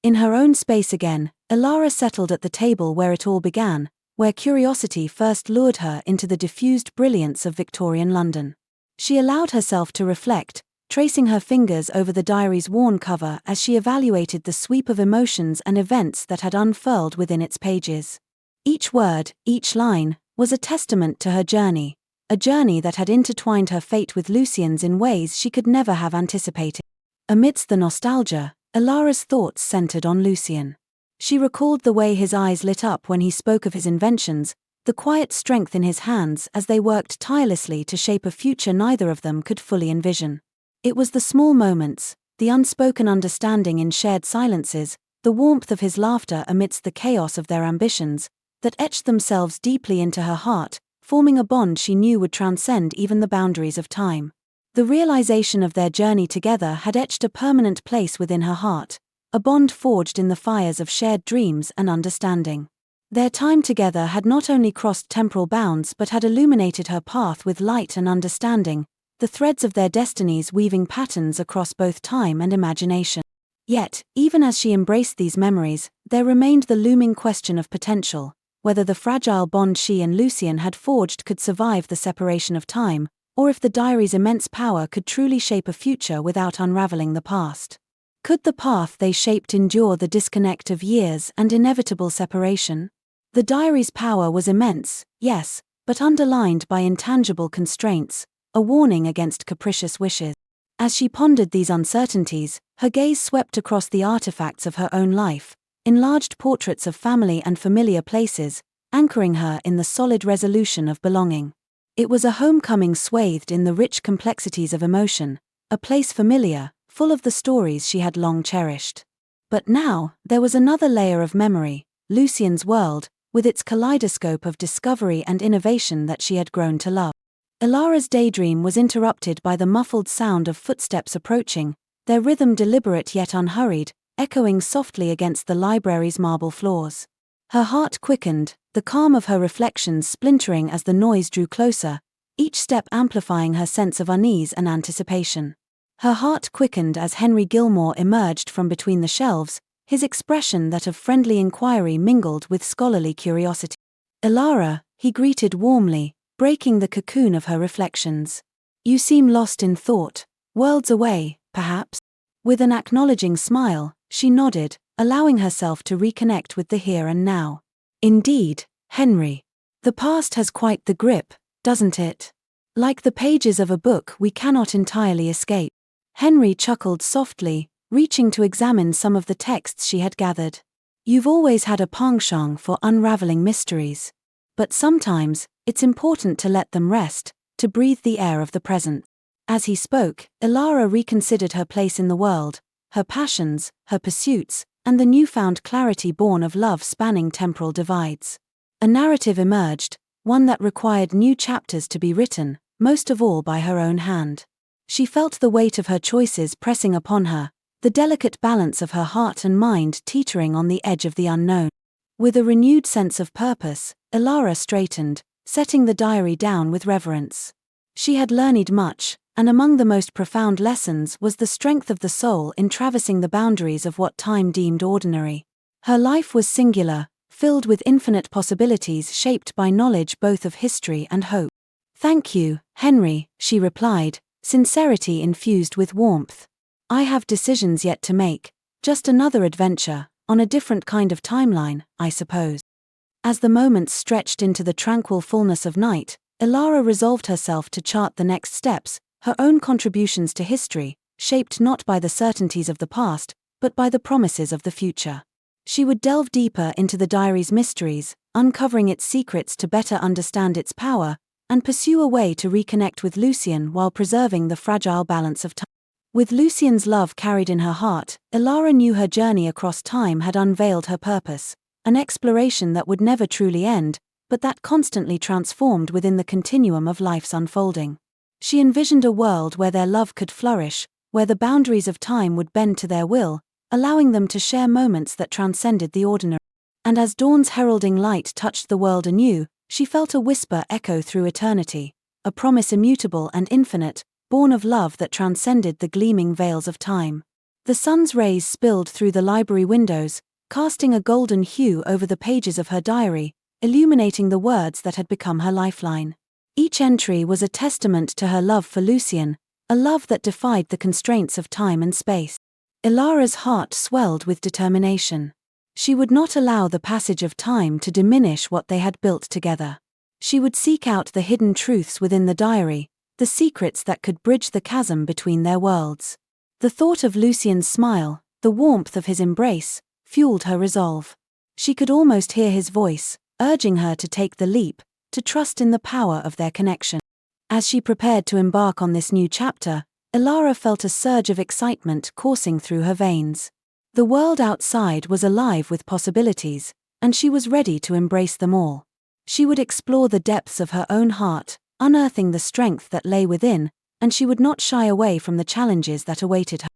In her own space again, Elara settled at the table where it all began, where curiosity first lured her into the diffused brilliance of Victorian London. She allowed herself to reflect, tracing her fingers over the diary's worn cover as she evaluated the sweep of emotions and events that had unfurled within its pages. Each word, each line, was a testament to her journey, a journey that had intertwined her fate with Lucien's in ways she could never have anticipated. Amidst the nostalgia, Elara's thoughts centered on Lucien. She recalled the way his eyes lit up when he spoke of his inventions, the quiet strength in his hands as they worked tirelessly to shape a future neither of them could fully envision. It was the small moments, the unspoken understanding in shared silences, the warmth of his laughter amidst the chaos of their ambitions, that etched themselves deeply into her heart, forming a bond she knew would transcend even the boundaries of time. The realization of their journey together had etched a permanent place within her heart, a bond forged in the fires of shared dreams and understanding. Their time together had not only crossed temporal bounds but had illuminated her path with light and understanding, the threads of their destinies weaving patterns across both time and imagination. Yet, even as she embraced these memories, there remained the looming question of potential, whether the fragile bond she and Lucien had forged could survive the separation of time, or if the diary's immense power could truly shape a future without unraveling the past. Could the path they shaped endure the disconnect of years and inevitable separation? The diary's power was immense, yes, but underlined by intangible constraints, a warning against capricious wishes. As she pondered these uncertainties, her gaze swept across the artifacts of her own life, enlarged portraits of family and familiar places, anchoring her in the solid resolution of belonging. It was a homecoming swathed in the rich complexities of emotion, a place familiar, full of the stories she had long cherished. But now, there was another layer of memory, Lucien's world, with its kaleidoscope of discovery and innovation that she had grown to love. Elara's daydream was interrupted by the muffled sound of footsteps approaching, their rhythm deliberate yet unhurried, echoing softly against the library's marble floors. Her heart quickened, the calm of her reflections splintering as the noise drew closer, each step amplifying her sense of unease and anticipation. Her heart quickened as Henry Gilmore emerged from between the shelves, his expression that of friendly inquiry mingled with scholarly curiosity. "Elara," he greeted warmly, breaking the cocoon of her reflections. "You seem lost in thought, worlds away, perhaps?" With an acknowledging smile, she nodded, allowing herself to reconnect with the here and now. "Indeed, Henry. The past has quite the grip, doesn't it? Like the pages of a book we cannot entirely escape." Henry chuckled softly, reaching to examine some of the texts she had gathered. "You've always had a penchant for unraveling mysteries. But sometimes, it's important to let them rest, to breathe the air of the present." As he spoke, Elara reconsidered her place in the world, her passions, her pursuits, and the newfound clarity born of love spanning temporal divides. A narrative emerged, one that required new chapters to be written, most of all by her own hand. She felt the weight of her choices pressing upon her, the delicate balance of her heart and mind teetering on the edge of the unknown. With a renewed sense of purpose, Elara straightened, setting the diary down with reverence. She had learned much, and among the most profound lessons was the strength of the soul in traversing the boundaries of what time deemed ordinary. Her life was singular, filled with infinite possibilities shaped by knowledge both of history and hope. "Thank you, Henry," she replied, sincerity infused with warmth. "I have decisions yet to make, just another adventure, on a different kind of timeline, I suppose." As the moments stretched into the tranquil fullness of night, Elara resolved herself to chart the next steps, her own contributions to history, shaped not by the certainties of the past, but by the promises of the future. She would delve deeper into the diary's mysteries, uncovering its secrets to better understand its power, and pursue a way to reconnect with Lucien while preserving the fragile balance of time. With Lucien's love carried in her heart, Elara knew her journey across time had unveiled her purpose, an exploration that would never truly end, but that constantly transformed within the continuum of life's unfolding. She envisioned a world where their love could flourish, where the boundaries of time would bend to their will, allowing them to share moments that transcended the ordinary. And as dawn's heralding light touched the world anew, she felt a whisper echo through eternity, a promise immutable and infinite, born of love that transcended the gleaming veils of time. The sun's rays spilled through the library windows, casting a golden hue over the pages of her diary, illuminating the words that had become her lifeline. Each entry was a testament to her love for Lucien, a love that defied the constraints of time and space. Elara's heart swelled with determination. She would not allow the passage of time to diminish what they had built together. She would seek out the hidden truths within the diary, the secrets that could bridge the chasm between their worlds. The thought of Lucien's smile, the warmth of his embrace, fueled her resolve. She could almost hear his voice, urging her to take the leap, to trust in the power of their connection. As she prepared to embark on this new chapter, Elara felt a surge of excitement coursing through her veins. The world outside was alive with possibilities, and she was ready to embrace them all. She would explore the depths of her own heart, unearthing the strength that lay within, and she would not shy away from the challenges that awaited her.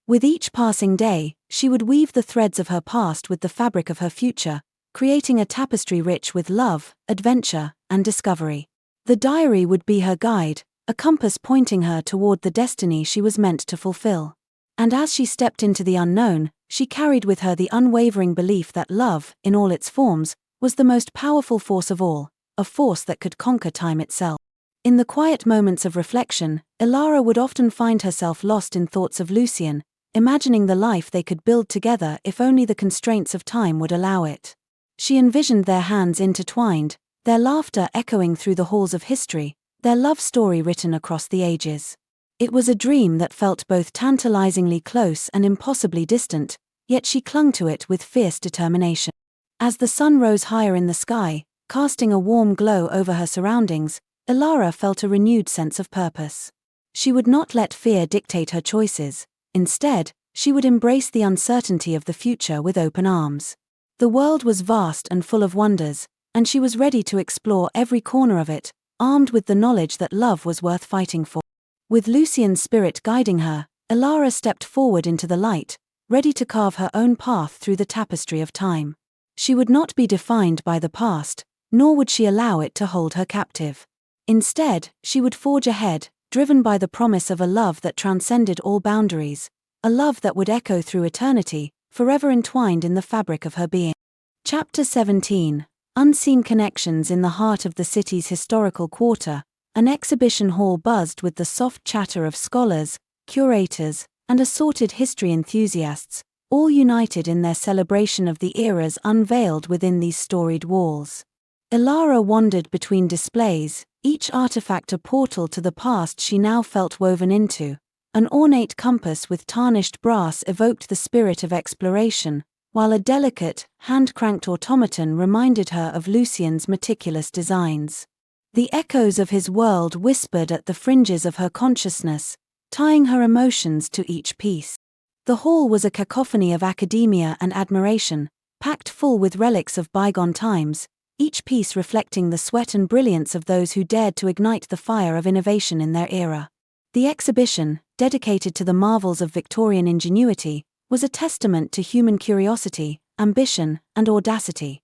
With each passing day, she would weave the threads of her past with the fabric of her future, creating a tapestry rich with love, adventure, and discovery. The diary would be her guide, a compass pointing her toward the destiny she was meant to fulfill. And as she stepped into the unknown, she carried with her the unwavering belief that love, in all its forms, was the most powerful force of all, a force that could conquer time itself. In the quiet moments of reflection, Elara would often find herself lost in thoughts of Lucien, imagining the life they could build together if only the constraints of time would allow it. She envisioned their hands intertwined, their laughter echoing through the halls of history, their love story written across the ages. It was a dream that felt both tantalizingly close and impossibly distant, yet she clung to it with fierce determination. As the sun rose higher in the sky, casting a warm glow over her surroundings, Elara felt a renewed sense of purpose. She would not let fear dictate her choices. Instead, she would embrace the uncertainty of the future with open arms. The world was vast and full of wonders, and she was ready to explore every corner of it, armed with the knowledge that love was worth fighting for. With Lucien's spirit guiding her, Elara stepped forward into the light, ready to carve her own path through the tapestry of time. She would not be defined by the past, nor would she allow it to hold her captive. Instead, she would forge ahead, driven by the promise of a love that transcended all boundaries, a love that would echo through eternity, forever entwined in the fabric of her being. Chapter 17. Unseen Connections. In the heart of the city's historical quarter, an exhibition hall buzzed with the soft chatter of scholars, curators, and assorted history enthusiasts, all united in their celebration of the eras unveiled within these storied walls. Elara wandered between displays, each artifact a portal to the past she now felt woven into. An ornate compass with tarnished brass evoked the spirit of exploration, while a delicate, hand-cranked automaton reminded her of Lucien's meticulous designs. The echoes of his world whispered at the fringes of her consciousness, tying her emotions to each piece. The hall was a cacophony of academia and admiration, packed full with relics of bygone times, each piece reflecting the sweat and brilliance of those who dared to ignite the fire of innovation in their era. The exhibition, dedicated to the marvels of Victorian ingenuity, was a testament to human curiosity, ambition, and audacity.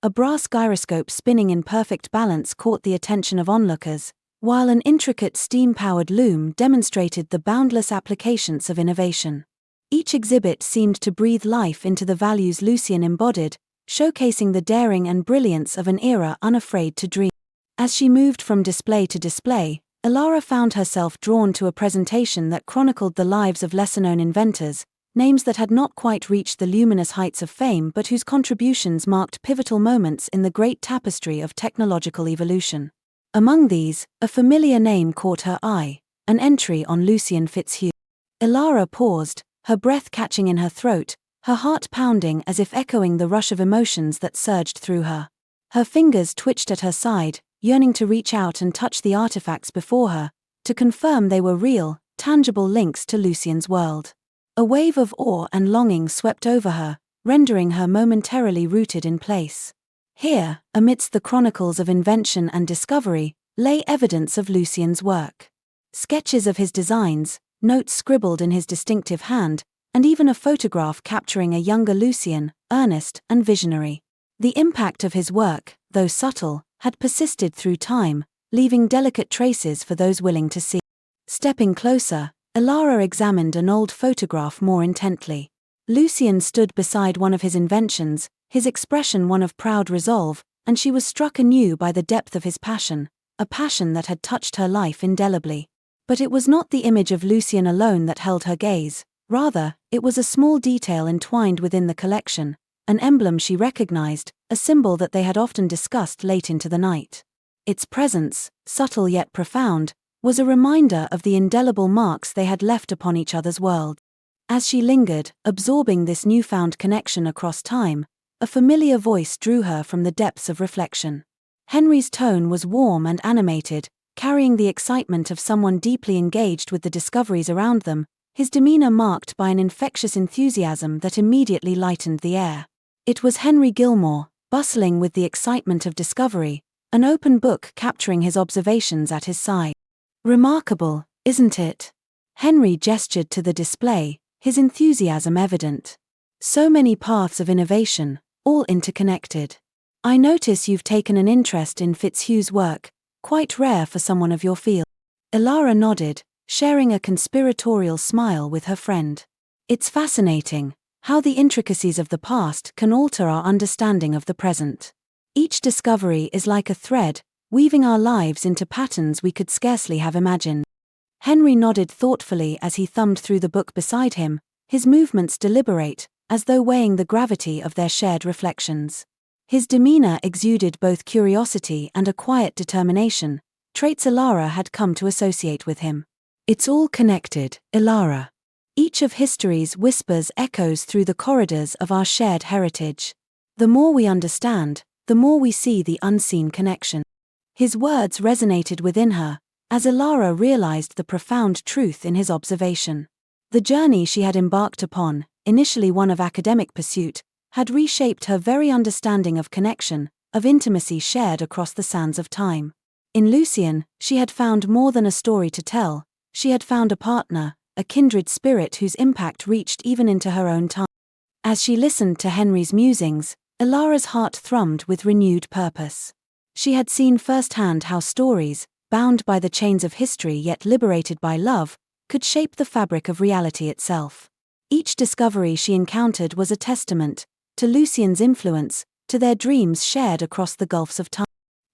A brass gyroscope spinning in perfect balance caught the attention of onlookers, while an intricate steam-powered loom demonstrated the boundless applications of innovation. Each exhibit seemed to breathe life into the values Lucien embodied, showcasing the daring and brilliance of an era unafraid to dream. As she moved from display to display, Elara found herself drawn to a presentation that chronicled the lives of lesser-known inventors, names that had not quite reached the luminous heights of fame but whose contributions marked pivotal moments in the great tapestry of technological evolution. Among these, a familiar name caught her eye, an entry on Lucien Fitzhugh. Elara paused, her breath catching in her throat, her heart pounding as if echoing the rush of emotions that surged through her. Her fingers twitched at her side, yearning to reach out and touch the artifacts before her, to confirm they were real, tangible links to Lucien's world. A wave of awe and longing swept over her, rendering her momentarily rooted in place. Here, amidst the chronicles of invention and discovery, lay evidence of Lucien's work. Sketches of his designs, notes scribbled in his distinctive hand, and even a photograph capturing a younger Lucien, earnest and visionary. The impact of his work, though subtle, had persisted through time, leaving delicate traces for those willing to see. Stepping closer, Elara examined an old photograph more intently. Lucien stood beside one of his inventions, his expression one of proud resolve, and she was struck anew by the depth of his passion, a passion that had touched her life indelibly. But it was not the image of Lucien alone that held her gaze, rather, it was a small detail entwined within the collection, an emblem she recognized, a symbol that they had often discussed late into the night. Its presence, subtle yet profound, was a reminder of the indelible marks they had left upon each other's world. As she lingered, absorbing this newfound connection across time, a familiar voice drew her from the depths of reflection. Henry's tone was warm and animated, carrying the excitement of someone deeply engaged with the discoveries around them, his demeanor marked by an infectious enthusiasm that immediately lightened the air. It was Henry Gilmore, bustling with the excitement of discovery, an open book capturing his observations at his side. "Remarkable, isn't it?" Henry gestured to the display, his enthusiasm evident. "So many paths of innovation, all interconnected. I notice you've taken an interest in Fitzhugh's work, quite rare for someone of your field." Elara nodded, sharing a conspiratorial smile with her friend. "It's fascinating how the intricacies of the past can alter our understanding of the present. Each discovery is like a thread, weaving our lives into patterns we could scarcely have imagined." Henry nodded thoughtfully as he thumbed through the book beside him, his movements deliberate, as though weighing the gravity of their shared reflections. His demeanor exuded both curiosity and a quiet determination, traits Elara had come to associate with him. "It's all connected, Elara. Each of history's whispers echoes through the corridors of our shared heritage. The more we understand, the more we see the unseen connection." His words resonated within her, as Elara realized the profound truth in his observation. The journey she had embarked upon, initially one of academic pursuit, had reshaped her very understanding of connection, of intimacy shared across the sands of time. In Lucien, she had found more than a story to tell, she had found a partner, a kindred spirit whose impact reached even into her own time. As she listened to Henry's musings, Elara's heart thrummed with renewed purpose. She had seen firsthand how stories, bound by the chains of history yet liberated by love, could shape the fabric of reality itself. Each discovery she encountered was a testament to Lucien's influence, to their dreams shared across the gulfs of time.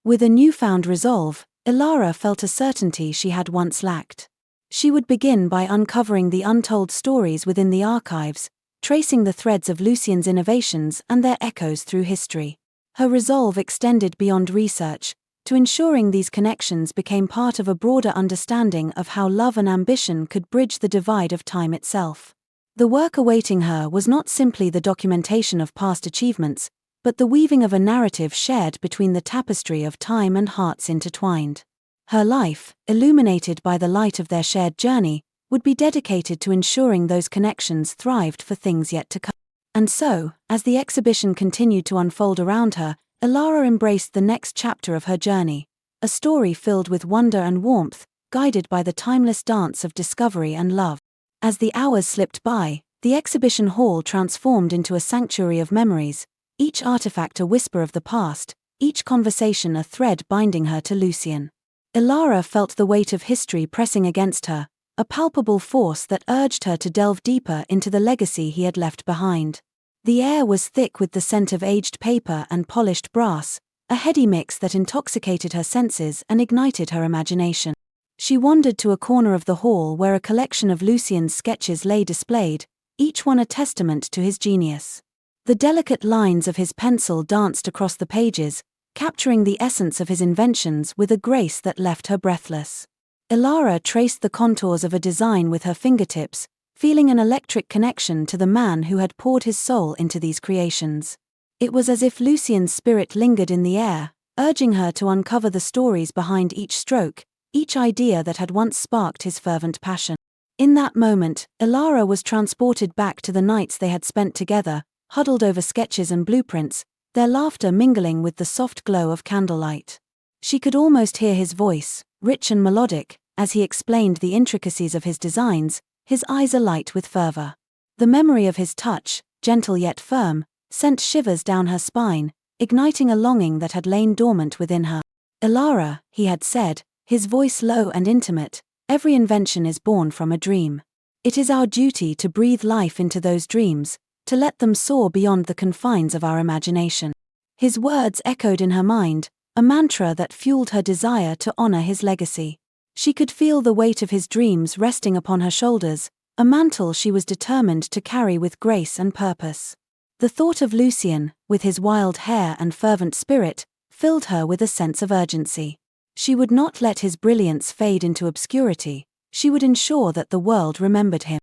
With a newfound resolve, Elara felt a certainty she had once lacked. She would begin by uncovering the untold stories within the archives, tracing the threads of Lucien's innovations and their echoes through history. Her resolve extended beyond research, to ensuring these connections became part of a broader understanding of how love and ambition could bridge the divide of time itself. The work awaiting her was not simply the documentation of past achievements, but the weaving of a narrative shared between the tapestry of time and hearts intertwined. Her life, illuminated by the light of their shared journey, would be dedicated to ensuring those connections thrived for things yet to come. And so, as the exhibition continued to unfold around her, Elara embraced the next chapter of her journey, a story filled with wonder and warmth, guided by the timeless dance of discovery and love. As the hours slipped by, the exhibition hall transformed into a sanctuary of memories, each artifact a whisper of the past, each conversation a thread binding her to Lucien. Elara felt the weight of history pressing against her, a palpable force that urged her to delve deeper into the legacy he had left behind. The air was thick with the scent of aged paper and polished brass, a heady mix that intoxicated her senses and ignited her imagination. She wandered to a corner of the hall where a collection of Lucien's sketches lay displayed, each one a testament to his genius. The delicate lines of his pencil danced across the pages, capturing the essence of his inventions with a grace that left her breathless. Elara traced the contours of a design with her fingertips, feeling an electric connection to the man who had poured his soul into these creations. It was as if Lucien's spirit lingered in the air, urging her to uncover the stories behind each stroke, each idea that had once sparked his fervent passion. In that moment, Elara was transported back to the nights they had spent together, huddled over sketches and blueprints, their laughter mingling with the soft glow of candlelight. She could almost hear his voice, rich and melodic, as he explained the intricacies of his designs, his eyes alight with fervor. The memory of his touch, gentle yet firm, sent shivers down her spine, igniting a longing that had lain dormant within her. Elara, he had said, his voice low and intimate, every invention is born from a dream. It is our duty to breathe life into those dreams, to let them soar beyond the confines of our imagination. His words echoed in her mind, a mantra that fueled her desire to honor his legacy. She could feel the weight of his dreams resting upon her shoulders, a mantle she was determined to carry with grace and purpose. The thought of Lucien, with his wild hair and fervent spirit, filled her with a sense of urgency. She would not let his brilliance fade into obscurity, she would ensure that the world remembered him.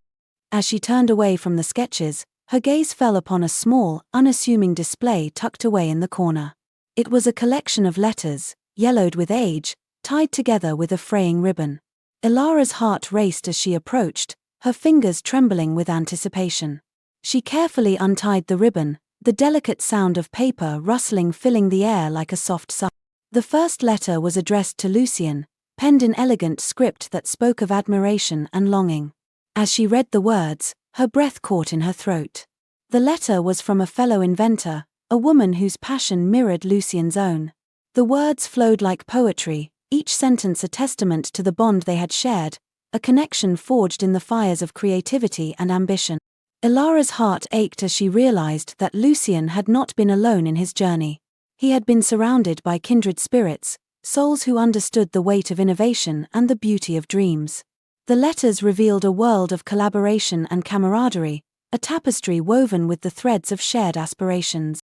As she turned away from the sketches, her gaze fell upon a small, unassuming display tucked away in the corner. It was a collection of letters, yellowed with age, tied together with a fraying ribbon. Elara's heart raced as she approached, her fingers trembling with anticipation. She carefully untied the ribbon, the delicate sound of paper rustling filling the air like a soft sigh. The first letter was addressed to Lucien, penned in elegant script that spoke of admiration and longing. As she read the words, her breath caught in her throat. The letter was from a fellow inventor, a woman whose passion mirrored Lucien's own. The words flowed like poetry, each sentence a testament to the bond they had shared, a connection forged in the fires of creativity and ambition. Elara's heart ached as she realized that Lucien had not been alone in his journey. He had been surrounded by kindred spirits, souls who understood the weight of innovation and the beauty of dreams. The letters revealed a world of collaboration and camaraderie, a tapestry woven with the threads of shared aspirations.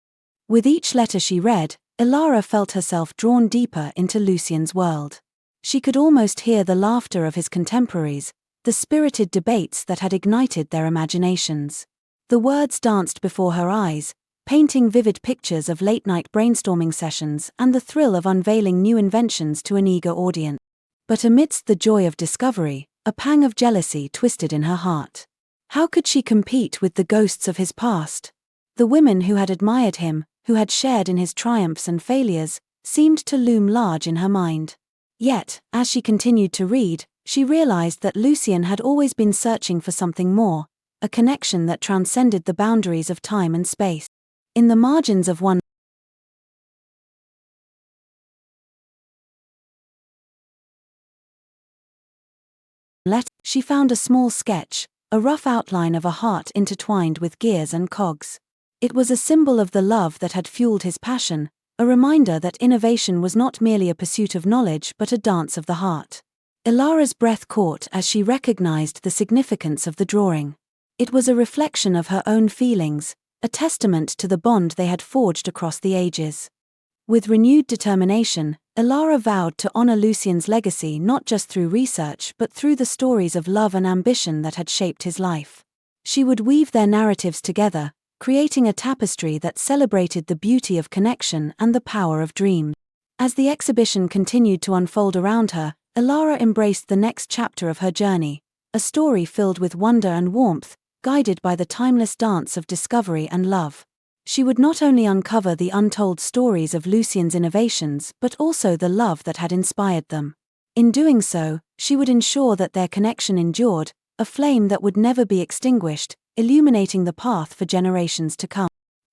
With each letter she read, Elara felt herself drawn deeper into Lucien's world. She could almost hear the laughter of his contemporaries, the spirited debates that had ignited their imaginations. The words danced before her eyes, painting vivid pictures of late-night brainstorming sessions and the thrill of unveiling new inventions to an eager audience. But amidst the joy of discovery, a pang of jealousy twisted in her heart. How could she compete with the ghosts of his past? The women who had admired him, who had shared in his triumphs and failures, seemed to loom large in her mind. Yet, as she continued to read, she realized that Lucien had always been searching for something more, a connection that transcended the boundaries of time and space. In the margins of one letter, she found a small sketch, a rough outline of a heart intertwined with gears and cogs. It was a symbol of the love that had fueled his passion, a reminder that innovation was not merely a pursuit of knowledge but a dance of the heart. Elara's breath caught as she recognized the significance of the drawing. It was a reflection of her own feelings, a testament to the bond they had forged across the ages. With renewed determination, Elara vowed to honor Lucien's legacy not just through research but through the stories of love and ambition that had shaped his life. She would weave their narratives together, creating a tapestry that celebrated the beauty of connection and the power of dreams. As the exhibition continued to unfold around her, Elara embraced the next chapter of her journey, a story filled with wonder and warmth, guided by the timeless dance of discovery and love. She would not only uncover the untold stories of Lucien's innovations but also the love that had inspired them. In doing so, she would ensure that their connection endured, a flame that would never be extinguished, illuminating the path for generations to come.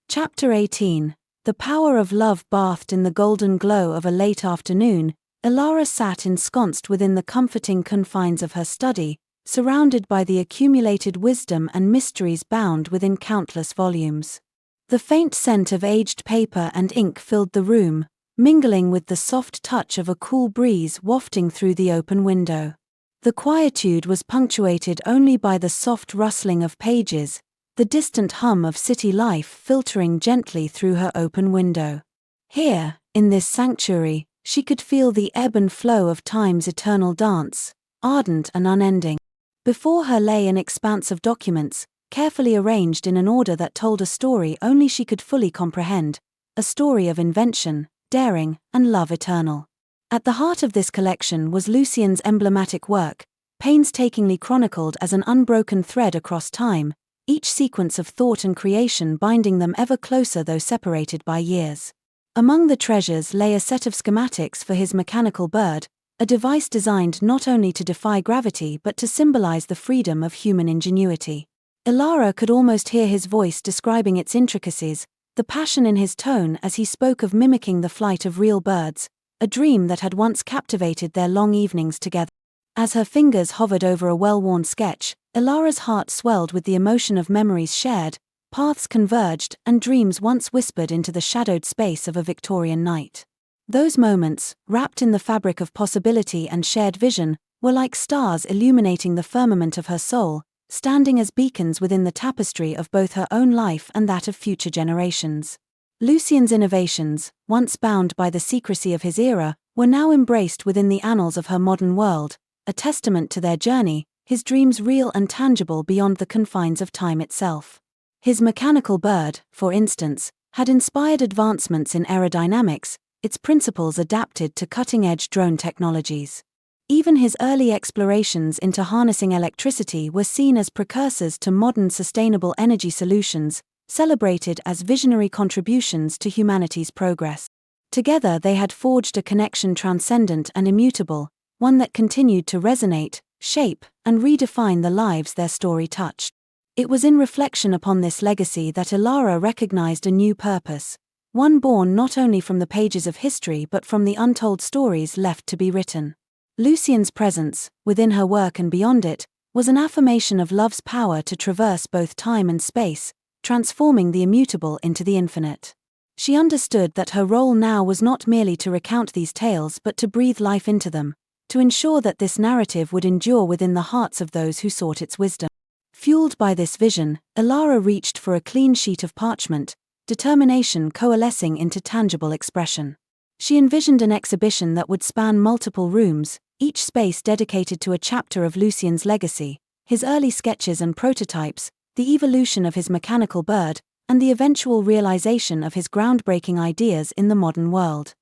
Chapter 18. The power of love. Bathed in the golden glow of a late afternoon, Elara sat ensconced within the comforting confines of her study, surrounded by the accumulated wisdom and mysteries bound within countless volumes. The faint scent of aged paper and ink filled the room, mingling with the soft touch of a cool breeze wafting through the open window. The quietude was punctuated only by the soft rustling of pages, the distant hum of city life filtering gently through her open window. Here, in this sanctuary, she could feel the ebb and flow of time's eternal dance, ardent and unending. Before her lay an expanse of documents, carefully arranged in an order that told a story only she could fully comprehend, a story of invention, daring, and love eternal. At the heart of this collection was Lucien's emblematic work, painstakingly chronicled as an unbroken thread across time, each sequence of thought and creation binding them ever closer though separated by years. Among the treasures lay a set of schematics for his mechanical bird, a device designed not only to defy gravity but to symbolize the freedom of human ingenuity. Elara could almost hear his voice describing its intricacies, the passion in his tone as he spoke of mimicking the flight of real birds, a dream that had once captivated their long evenings together. As her fingers hovered over a well-worn sketch, Elara's heart swelled with the emotion of memories shared, paths converged, and dreams once whispered into the shadowed space of a Victorian night. Those moments, wrapped in the fabric of possibility and shared vision, were like stars illuminating the firmament of her soul, standing as beacons within the tapestry of both her own life and that of future generations. Lucien's innovations, once bound by the secrecy of his era, were now embraced within the annals of her modern world, a testament to their journey, his dreams real and tangible beyond the confines of time itself. His mechanical bird, for instance, had inspired advancements in aerodynamics, its principles adapted to cutting-edge drone technologies. Even his early explorations into harnessing electricity were seen as precursors to modern sustainable energy solutions, celebrated as visionary contributions to humanity's progress. Together they had forged a connection transcendent and immutable, one that continued to resonate, shape, and redefine the lives their story touched. It was in reflection upon this legacy that Elara recognized a new purpose, one born not only from the pages of history but from the untold stories left to be written. Lucien's presence, within her work and beyond it, was an affirmation of love's power to traverse both time and space, transforming the immutable into the infinite. She understood that her role now was not merely to recount these tales but to breathe life into them, to ensure that this narrative would endure within the hearts of those who sought its wisdom. Fueled by this vision, Elara reached for a clean sheet of parchment, determination coalescing into tangible expression. She envisioned an exhibition that would span multiple rooms, each space dedicated to a chapter of Lucien's legacy, his early sketches and prototypes, the evolution of his mechanical bird, and the eventual realization of his groundbreaking ideas in the modern world.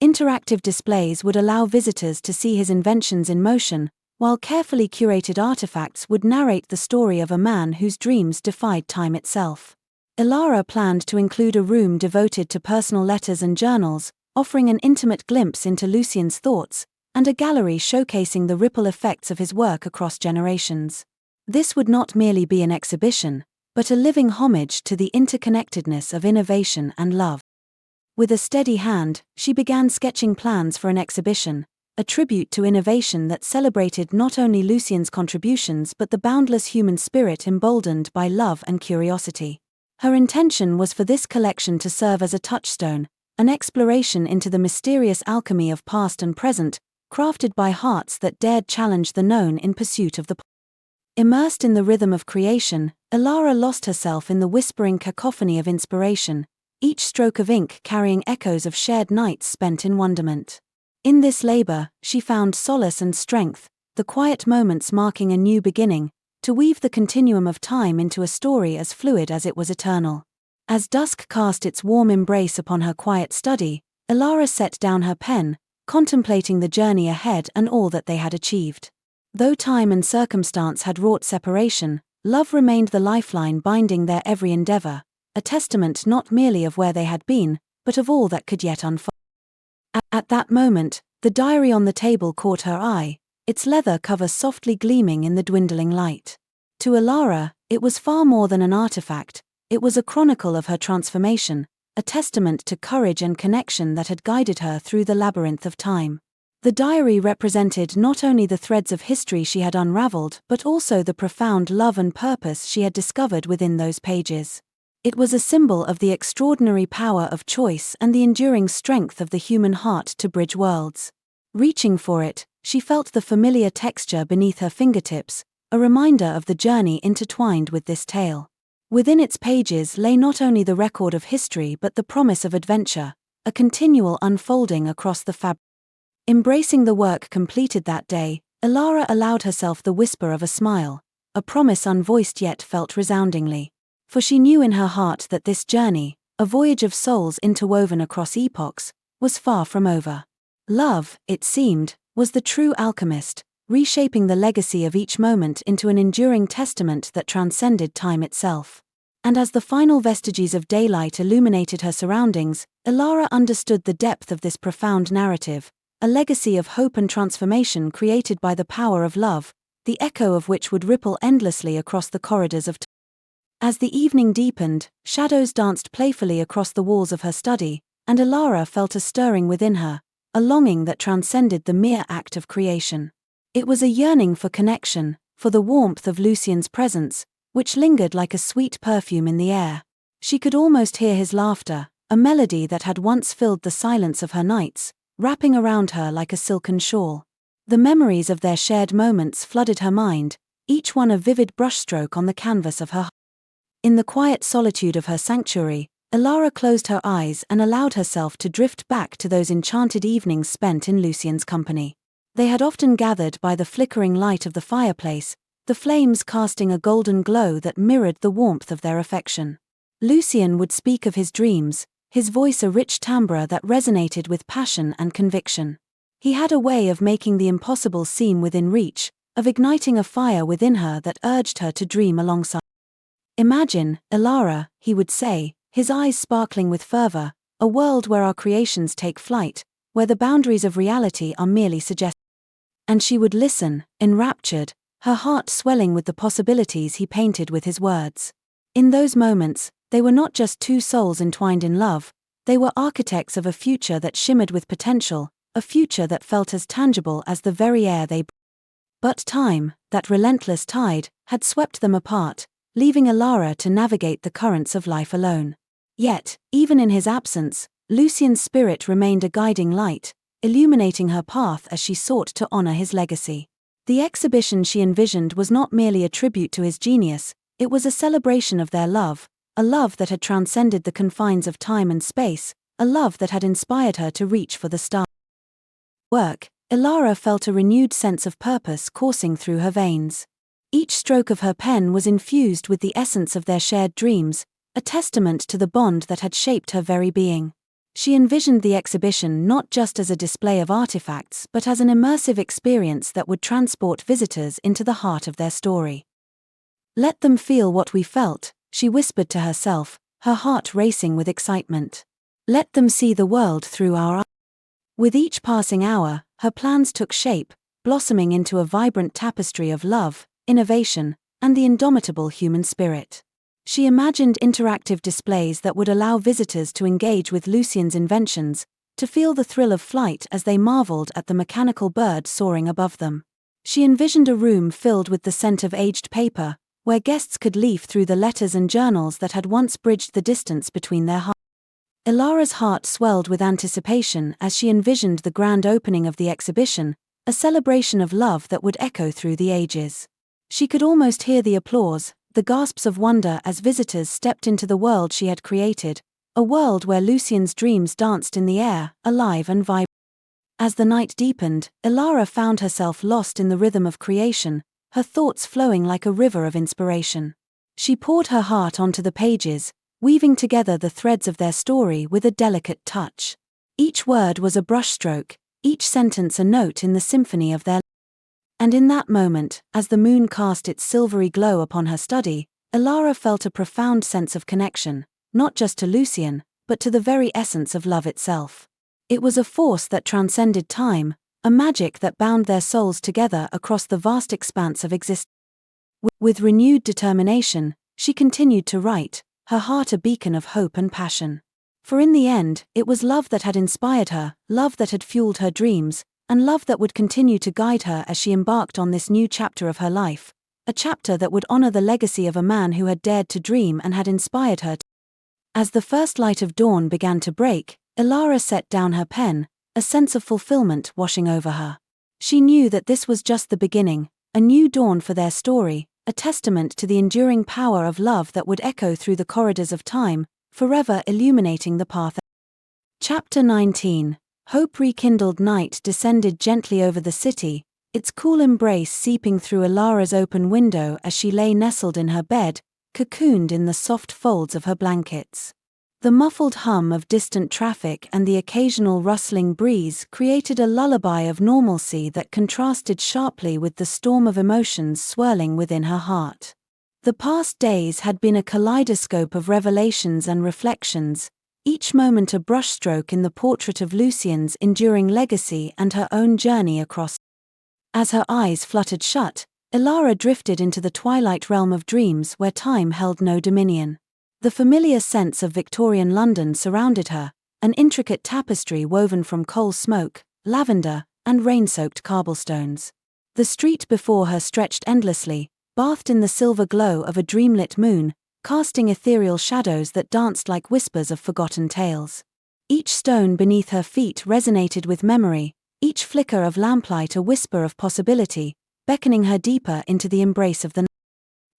Interactive displays would allow visitors to see his inventions in motion, while carefully curated artifacts would narrate the story of a man whose dreams defied time itself. Elara planned to include a room devoted to personal letters and journals, offering an intimate glimpse into Lucien's thoughts, and a gallery showcasing the ripple effects of his work across generations. This would not merely be an exhibition, but a living homage to the interconnectedness of innovation and love. With a steady hand, she began sketching plans for an exhibition, a tribute to innovation that celebrated not only Lucien's contributions but the boundless human spirit emboldened by love and curiosity. Her intention was for this collection to serve as a touchstone, an exploration into the mysterious alchemy of past and present, crafted by hearts that dared challenge the known in pursuit of the possible. Immersed in the rhythm of creation, Elara lost herself in the whispering cacophony of inspiration, each stroke of ink carrying echoes of shared nights spent in wonderment. In this labor, she found solace and strength, the quiet moments marking a new beginning, to weave the continuum of time into a story as fluid as it was eternal. As dusk cast its warm embrace upon her quiet study, Elara set down her pen, contemplating the journey ahead and all that they had achieved. Though time and circumstance had wrought separation, love remained the lifeline binding their every endeavor, a testament not merely of where they had been, but of all that could yet unfold. At that moment, the diary on the table caught her eye, its leather cover softly gleaming in the dwindling light. To Elara, it was far more than an artifact, it was a chronicle of her transformation, a testament to courage and connection that had guided her through the labyrinth of time. The diary represented not only the threads of history she had unraveled, but also the profound love and purpose she had discovered within those pages. It was a symbol of the extraordinary power of choice and the enduring strength of the human heart to bridge worlds. Reaching for it, she felt the familiar texture beneath her fingertips, a reminder of the journey intertwined with this tale. Within its pages lay not only the record of history but the promise of adventure, a continual unfolding across the fabric. Embracing the work completed that day, Elara allowed herself the whisper of a smile, a promise unvoiced yet felt resoundingly. For she knew in her heart that this journey, a voyage of souls interwoven across epochs, was far from over. Love, it seemed, was the true alchemist, reshaping the legacy of each moment into an enduring testament that transcended time itself. And as the final vestiges of daylight illuminated her surroundings, Elara understood the depth of this profound narrative, a legacy of hope and transformation created by the power of love, the echo of which would ripple endlessly across the corridors of time. As the evening deepened, shadows danced playfully across the walls of her study, and Elara felt a stirring within her, a longing that transcended the mere act of creation. It was a yearning for connection, for the warmth of Lucien's presence, which lingered like a sweet perfume in the air. She could almost hear his laughter, a melody that had once filled the silence of her nights, wrapping around her like a silken shawl. The memories of their shared moments flooded her mind, each one a vivid brushstroke on the canvas of her heart. In the quiet solitude of her sanctuary, Elara closed her eyes and allowed herself to drift back to those enchanted evenings spent in Lucien's company. They had often gathered by the flickering light of the fireplace, the flames casting a golden glow that mirrored the warmth of their affection. Lucien would speak of his dreams, his voice a rich timbre that resonated with passion and conviction. He had a way of making the impossible seem within reach, of igniting a fire within her that urged her to dream alongside. Imagine, Elara, he would say, his eyes sparkling with fervor, a world where our creations take flight, where the boundaries of reality are merely suggested. And she would listen, enraptured, her heart swelling with the possibilities he painted with his words. In those moments, they were not just two souls entwined in love, they were architects of a future that shimmered with potential, a future that felt as tangible as the very air they breathed. But time, that relentless tide, had swept them apart, leaving Elara to navigate the currents of life alone. Yet, even in his absence, Lucien's spirit remained a guiding light, illuminating her path as she sought to honor his legacy. The exhibition she envisioned was not merely a tribute to his genius, it was a celebration of their love, a love that had transcended the confines of time and space, a love that had inspired her to reach for the stars. Work, Elara felt a renewed sense of purpose coursing through her veins. Each stroke of her pen was infused with the essence of their shared dreams, a testament to the bond that had shaped her very being. She envisioned the exhibition not just as a display of artifacts but as an immersive experience that would transport visitors into the heart of their story. "Let them feel what we felt," she whispered to herself, her heart racing with excitement. "Let them see the world through our eyes." With each passing hour, her plans took shape, blossoming into a vibrant tapestry of love, innovation, and the indomitable human spirit. She imagined interactive displays that would allow visitors to engage with Lucien's inventions, to feel the thrill of flight as they marveled at the mechanical bird soaring above them. She envisioned a room filled with the scent of aged paper, where guests could leaf through the letters and journals that had once bridged the distance between their hearts. Elara's heart swelled with anticipation as she envisioned the grand opening of the exhibition, a celebration of love that would echo through the ages. She could almost hear the applause, the gasps of wonder as visitors stepped into the world she had created, a world where Lucien's dreams danced in the air, alive and vibrant. As the night deepened, Elara found herself lost in the rhythm of creation, her thoughts flowing like a river of inspiration. She poured her heart onto the pages, weaving together the threads of their story with a delicate touch. Each word was a brushstroke, each sentence a note in the symphony of their lives. And in that moment, as the moon cast its silvery glow upon her study, Elara felt a profound sense of connection, not just to Lucien, but to the very essence of love itself. It was a force that transcended time, a magic that bound their souls together across the vast expanse of existence. With renewed determination, she continued to write, her heart a beacon of hope and passion. For in the end, it was love that had inspired her, love that had fueled her dreams, and love that would continue to guide her as she embarked on this new chapter of her life, a chapter that would honor the legacy of a man who had dared to dream and had inspired her. As the first light of dawn began to break, Elara set down her pen, a sense of fulfillment washing over her. She knew that this was just the beginning, a new dawn for their story, a testament to the enduring power of love that would echo through the corridors of time, forever illuminating the path. Chapter 19. Hope rekindled. Night descended gently over the city, its cool embrace seeping through Elara's open window as she lay nestled in her bed, cocooned in the soft folds of her blankets. The muffled hum of distant traffic and the occasional rustling breeze created a lullaby of normalcy that contrasted sharply with the storm of emotions swirling within her heart. The past days had been a kaleidoscope of revelations and reflections, each moment a brushstroke in the portrait of Lucien's enduring legacy and her own journey across. As her eyes fluttered shut, Elara drifted into the twilight realm of dreams where time held no dominion. The familiar scents of Victorian London surrounded her, an intricate tapestry woven from coal smoke, lavender, and rain-soaked cobblestones. The street before her stretched endlessly, bathed in the silver glow of a dreamlit moon, casting ethereal shadows that danced like whispers of forgotten tales. Each stone beneath her feet resonated with memory, each flicker of lamplight a whisper of possibility, beckoning her deeper into the embrace of the night.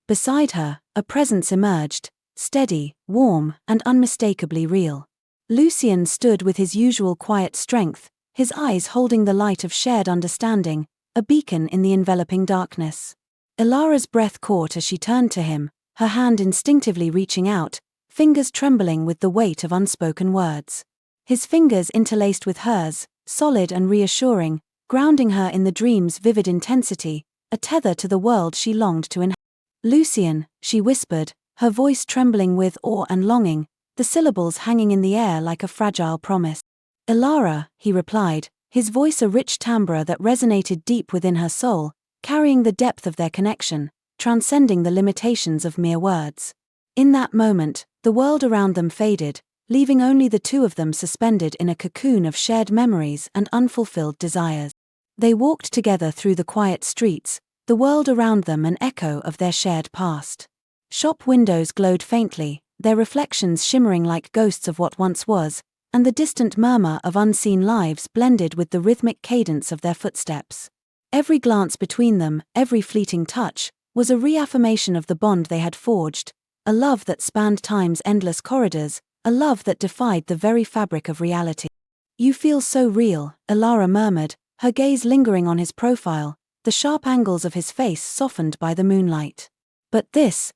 Beside her, a presence emerged, steady, warm, and unmistakably real. Lucien stood with his usual quiet strength, his eyes holding the light of shared understanding, a beacon in the enveloping darkness. Elara's breath caught as she turned to him, her hand instinctively reaching out, fingers trembling with the weight of unspoken words. His fingers interlaced with hers, solid and reassuring, grounding her in the dream's vivid intensity, a tether to the world she longed to inhabit. "Lucien," she whispered, her voice trembling with awe and longing, the syllables hanging in the air like a fragile promise. "Elara," he replied, his voice a rich timbre that resonated deep within her soul, carrying the depth of their connection, transcending the limitations of mere words. In that moment, the world around them faded, leaving only the two of them suspended in a cocoon of shared memories and unfulfilled desires. They walked together through the quiet streets, the world around them an echo of their shared past. Shop windows glowed faintly, their reflections shimmering like ghosts of what once was, and the distant murmur of unseen lives blended with the rhythmic cadence of their footsteps. Every glance between them, every fleeting touch, was a reaffirmation of the bond they had forged, a love that spanned time's endless corridors, a love that defied the very fabric of reality. "You feel so real," Elara murmured, her gaze lingering on his profile, the sharp angles of his face softened by the moonlight. "But this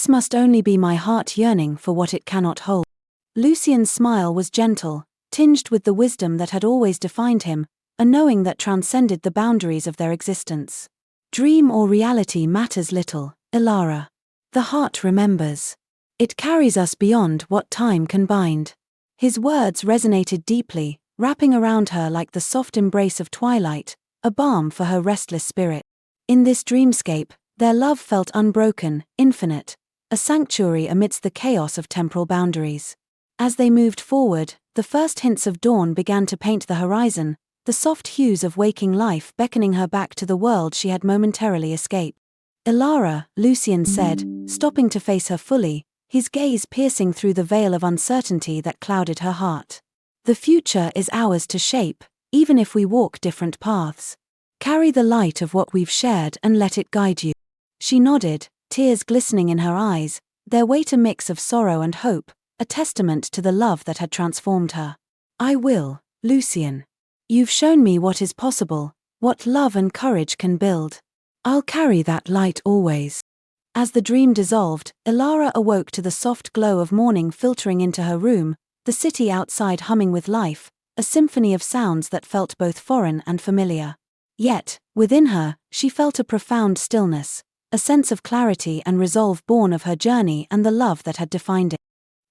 must only be my heart yearning for what it cannot hold." Lucien's smile was gentle, tinged with the wisdom that had always defined him, a knowing that transcended the boundaries of their existence. "Dream or reality matters little, Elara. The heart remembers. It carries us beyond what time can bind." His words resonated deeply, wrapping around her like the soft embrace of twilight, a balm for her restless spirit. In this dreamscape, their love felt unbroken, infinite, a sanctuary amidst the chaos of temporal boundaries. As they moved forward, the first hints of dawn began to paint the horizon, the soft hues of waking life beckoning her back to the world she had momentarily escaped. Elara, Lucien said, stopping to face her fully, his gaze piercing through the veil of uncertainty that clouded her heart. The future is ours to shape, even if we walk different paths. Carry the light of what we've shared and let it guide you. She nodded, tears glistening in her eyes, their weight a mix of sorrow and hope, a testament to the love that had transformed her. I will, Lucien. You've shown me what is possible, what love and courage can build. I'll carry that light always. As the dream dissolved, Elara awoke to the soft glow of morning filtering into her room, the city outside humming with life, a symphony of sounds that felt both foreign and familiar. Yet, within her, she felt a profound stillness, a sense of clarity and resolve born of her journey and the love that had defined it.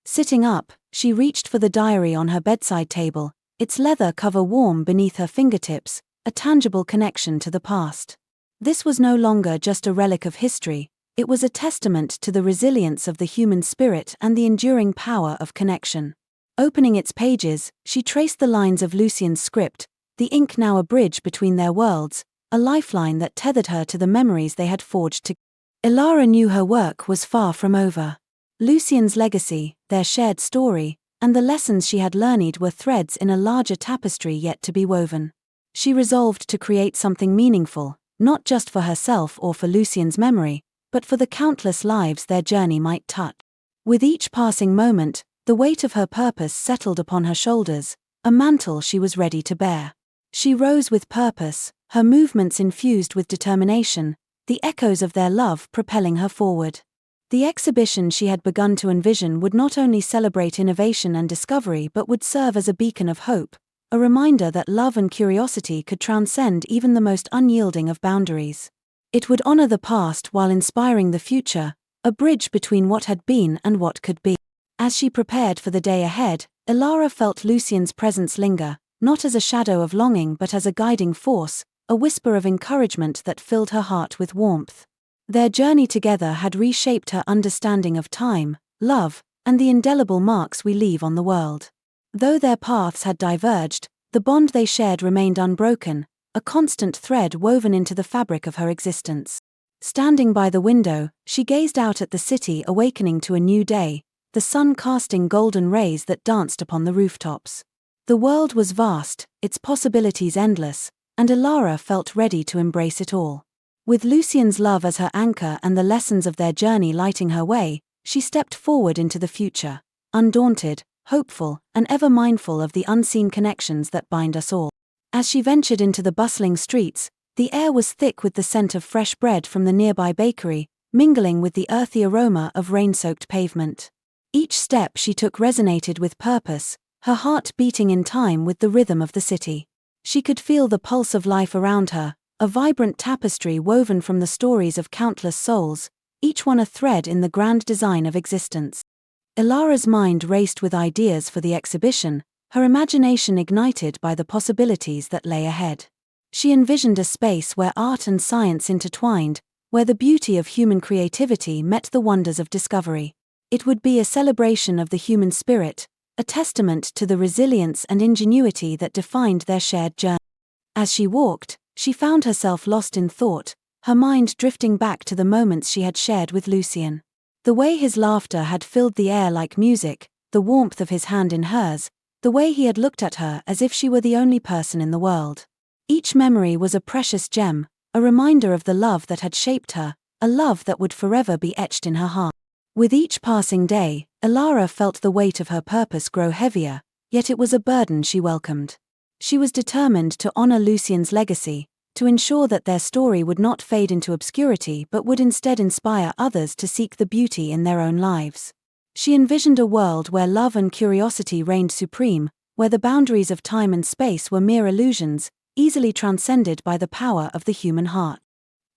Sitting up, she reached for the diary on her bedside table, its leather cover warm beneath her fingertips, a tangible connection to the past. This was no longer just a relic of history, it was a testament to the resilience of the human spirit and the enduring power of connection. Opening its pages, she traced the lines of Lucien's script, the ink now a bridge between their worlds, a lifeline that tethered her to the memories they had forged together. Elara knew her work was far from over. Lucien's legacy, their shared story, and the lessons she had learned were threads in a larger tapestry yet to be woven. She resolved to create something meaningful, not just for herself or for Lucien's memory, but for the countless lives their journey might touch. With each passing moment, the weight of her purpose settled upon her shoulders, a mantle she was ready to bear. She rose with purpose, her movements infused with determination, the echoes of their love propelling her forward. The exhibition she had begun to envision would not only celebrate innovation and discovery but would serve as a beacon of hope, a reminder that love and curiosity could transcend even the most unyielding of boundaries. It would honor the past while inspiring the future, a bridge between what had been and what could be. As she prepared for the day ahead, Elara felt Lucien's presence linger, not as a shadow of longing but as a guiding force, a whisper of encouragement that filled her heart with warmth. Their journey together had reshaped her understanding of time, love, and the indelible marks we leave on the world. Though their paths had diverged, the bond they shared remained unbroken, a constant thread woven into the fabric of her existence. Standing by the window, she gazed out at the city awakening to a new day, the sun casting golden rays that danced upon the rooftops. The world was vast, its possibilities endless, and Elara felt ready to embrace it all. With Lucien's love as her anchor and the lessons of their journey lighting her way, she stepped forward into the future, undaunted, hopeful, and ever mindful of the unseen connections that bind us all. As she ventured into the bustling streets, the air was thick with the scent of fresh bread from the nearby bakery, mingling with the earthy aroma of rain-soaked pavement. Each step she took resonated with purpose, her heart beating in time with the rhythm of the city. She could feel the pulse of life around her, a vibrant tapestry woven from the stories of countless souls, each one a thread in the grand design of existence. Elara's mind raced with ideas for the exhibition, her imagination ignited by the possibilities that lay ahead. She envisioned a space where art and science intertwined, where the beauty of human creativity met the wonders of discovery. It would be a celebration of the human spirit, a testament to the resilience and ingenuity that defined their shared journey. As she walked, she found herself lost in thought, her mind drifting back to the moments she had shared with Lucien. The way his laughter had filled the air like music, the warmth of his hand in hers, the way he had looked at her as if she were the only person in the world. Each memory was a precious gem, a reminder of the love that had shaped her, a love that would forever be etched in her heart. With each passing day, Elara felt the weight of her purpose grow heavier, yet it was a burden she welcomed. She was determined to honor Lucien's legacy, to ensure that their story would not fade into obscurity but would instead inspire others to seek the beauty in their own lives. She envisioned a world where love and curiosity reigned supreme, where the boundaries of time and space were mere illusions, easily transcended by the power of the human heart.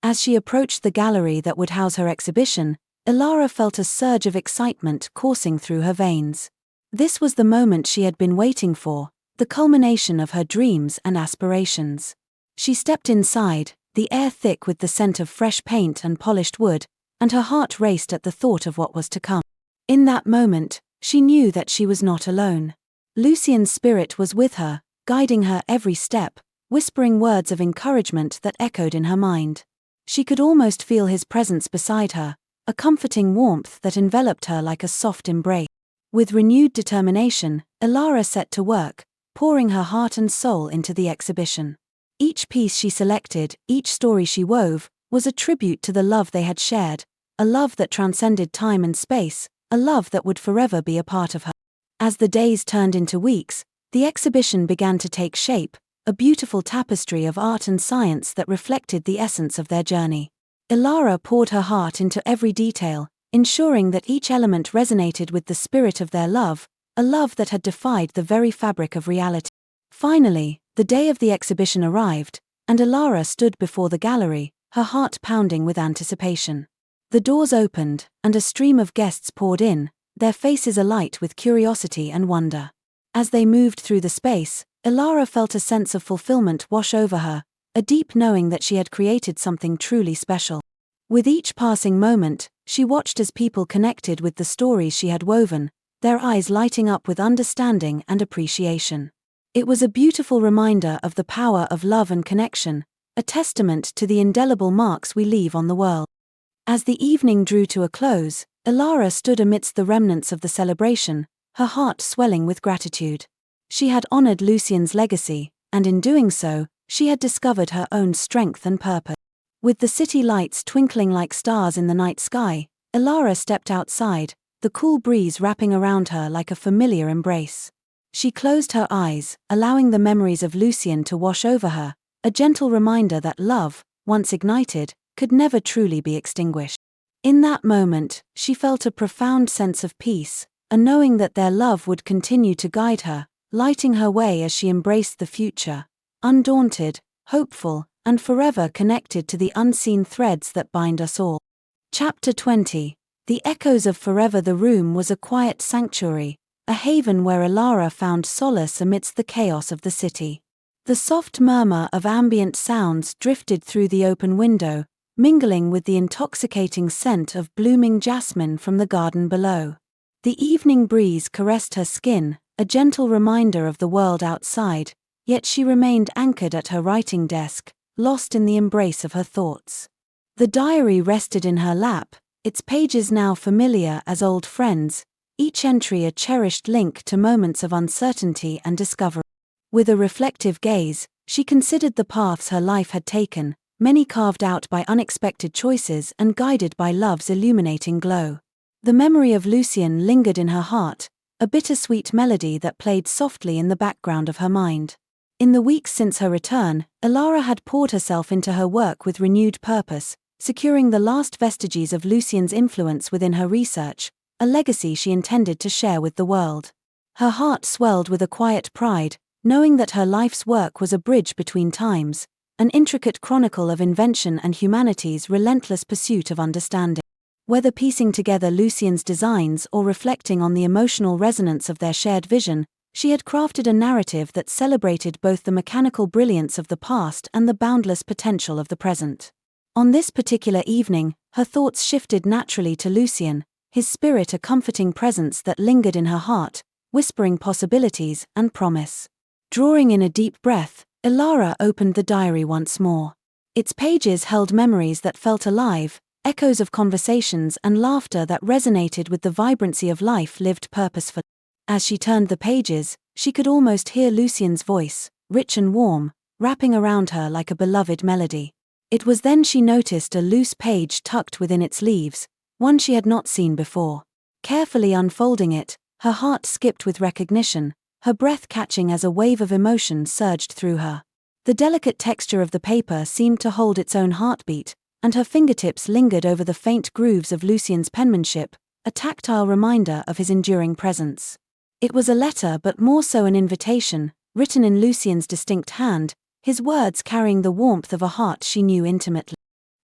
As she approached the gallery that would house her exhibition, Elara felt a surge of excitement coursing through her veins. This was the moment she had been waiting for, the culmination of her dreams and aspirations. She stepped inside, the air thick with the scent of fresh paint and polished wood, and her heart raced at the thought of what was to come. In that moment, she knew that she was not alone. Lucien's spirit was with her, guiding her every step, whispering words of encouragement that echoed in her mind. She could almost feel his presence beside her, a comforting warmth that enveloped her like a soft embrace. With renewed determination, Elara set to work, pouring her heart and soul into the exhibition. Each piece she selected, each story she wove, was a tribute to the love they had shared, a love that transcended time and space, a love that would forever be a part of her. As the days turned into weeks, the exhibition began to take shape, a beautiful tapestry of art and science that reflected the essence of their journey. Elara poured her heart into every detail, ensuring that each element resonated with the spirit of their love, a love that had defied the very fabric of reality. Finally, the day of the exhibition arrived, and Elara stood before the gallery, her heart pounding with anticipation. The doors opened, and a stream of guests poured in, their faces alight with curiosity and wonder. As they moved through the space, Elara felt a sense of fulfillment wash over her, a deep knowing that she had created something truly special. With each passing moment, she watched as people connected with the stories she had woven, their eyes lighting up with understanding and appreciation. It was a beautiful reminder of the power of love and connection, a testament to the indelible marks we leave on the world. As the evening drew to a close, Elara stood amidst the remnants of the celebration, her heart swelling with gratitude. She had honored Lucien's legacy, and in doing so, she had discovered her own strength and purpose. With the city lights twinkling like stars in the night sky, Elara stepped outside, the cool breeze wrapping around her like a familiar embrace. She closed her eyes, allowing the memories of Lucien to wash over her, a gentle reminder that love, once ignited, could never truly be extinguished. In that moment, she felt a profound sense of peace, a knowing that their love would continue to guide her, lighting her way as she embraced the future, undaunted, hopeful, and forever connected to the unseen threads that bind us all. Chapter 20. The Echoes of Forever. The room was a quiet sanctuary, a haven where Elara found solace amidst the chaos of the city. The soft murmur of ambient sounds drifted through the open window, mingling with the intoxicating scent of blooming jasmine from the garden below. The evening breeze caressed her skin, a gentle reminder of the world outside, yet she remained anchored at her writing desk, lost in the embrace of her thoughts. The diary rested in her lap, its pages now familiar as old friends, each entry a cherished link to moments of uncertainty and discovery. With a reflective gaze, she considered the paths her life had taken, many carved out by unexpected choices and guided by love's illuminating glow. The memory of Lucien lingered in her heart, a bittersweet melody that played softly in the background of her mind. In the weeks since her return, Elara had poured herself into her work with renewed purpose, securing the last vestiges of Lucien's influence within her research, a legacy she intended to share with the world. Her heart swelled with a quiet pride, knowing that her life's work was a bridge between times, an intricate chronicle of invention and humanity's relentless pursuit of understanding. Whether piecing together Lucien's designs or reflecting on the emotional resonance of their shared vision, she had crafted a narrative that celebrated both the mechanical brilliance of the past and the boundless potential of the present. On this particular evening, her thoughts shifted naturally to Lucien, his spirit a comforting presence that lingered in her heart, whispering possibilities and promise. Drawing in a deep breath, Elara opened the diary once more. Its pages held memories that felt alive, echoes of conversations and laughter that resonated with the vibrancy of life lived purposefully. As she turned the pages, she could almost hear Lucien's voice, rich and warm, wrapping around her like a beloved melody. It was then she noticed a loose page tucked within its leaves, one she had not seen before. Carefully unfolding it, her heart skipped with recognition, her breath catching as a wave of emotion surged through her. The delicate texture of the paper seemed to hold its own heartbeat, and her fingertips lingered over the faint grooves of Lucien's penmanship, a tactile reminder of his enduring presence. It was a letter, but more so an invitation, written in Lucien's distinct hand, his words carrying the warmth of a heart she knew intimately.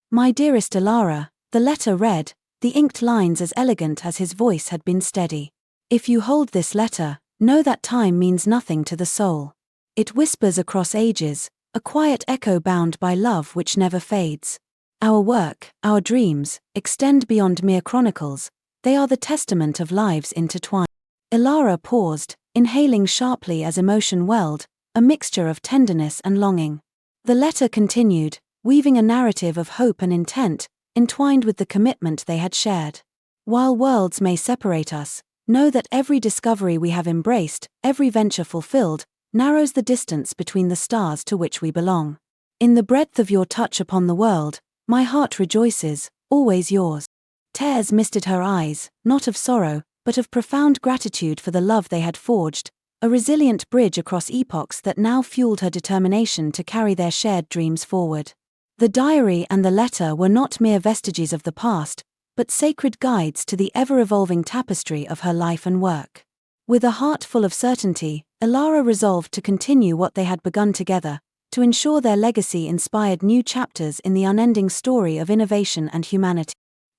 "My dearest Elara," the letter read, the inked lines as elegant as his voice had been steady. "If you hold this letter, know that time means nothing to the soul. It whispers across ages, a quiet echo bound by love which never fades. Our work, our dreams, extend beyond mere chronicles, they are the testament of lives intertwined." Elara paused, inhaling sharply as emotion welled, a mixture of tenderness and longing. The letter continued, weaving a narrative of hope and intent, entwined with the commitment they had shared. While worlds may separate us, know that every discovery we have embraced, every venture fulfilled, narrows the distance between the stars to which we belong. In the breadth of your touch upon the world, my heart rejoices, always yours. Tears misted her eyes, not of sorrow, but of profound gratitude for the love they had forged, a resilient bridge across epochs that now fueled her determination to carry their shared dreams forward. The diary and the letter were not mere vestiges of the past, but sacred guides to the ever-evolving tapestry of her life and work. With a heart full of certainty, Elara resolved to continue what they had begun together, to ensure their legacy inspired new chapters in the unending story of innovation and humanity.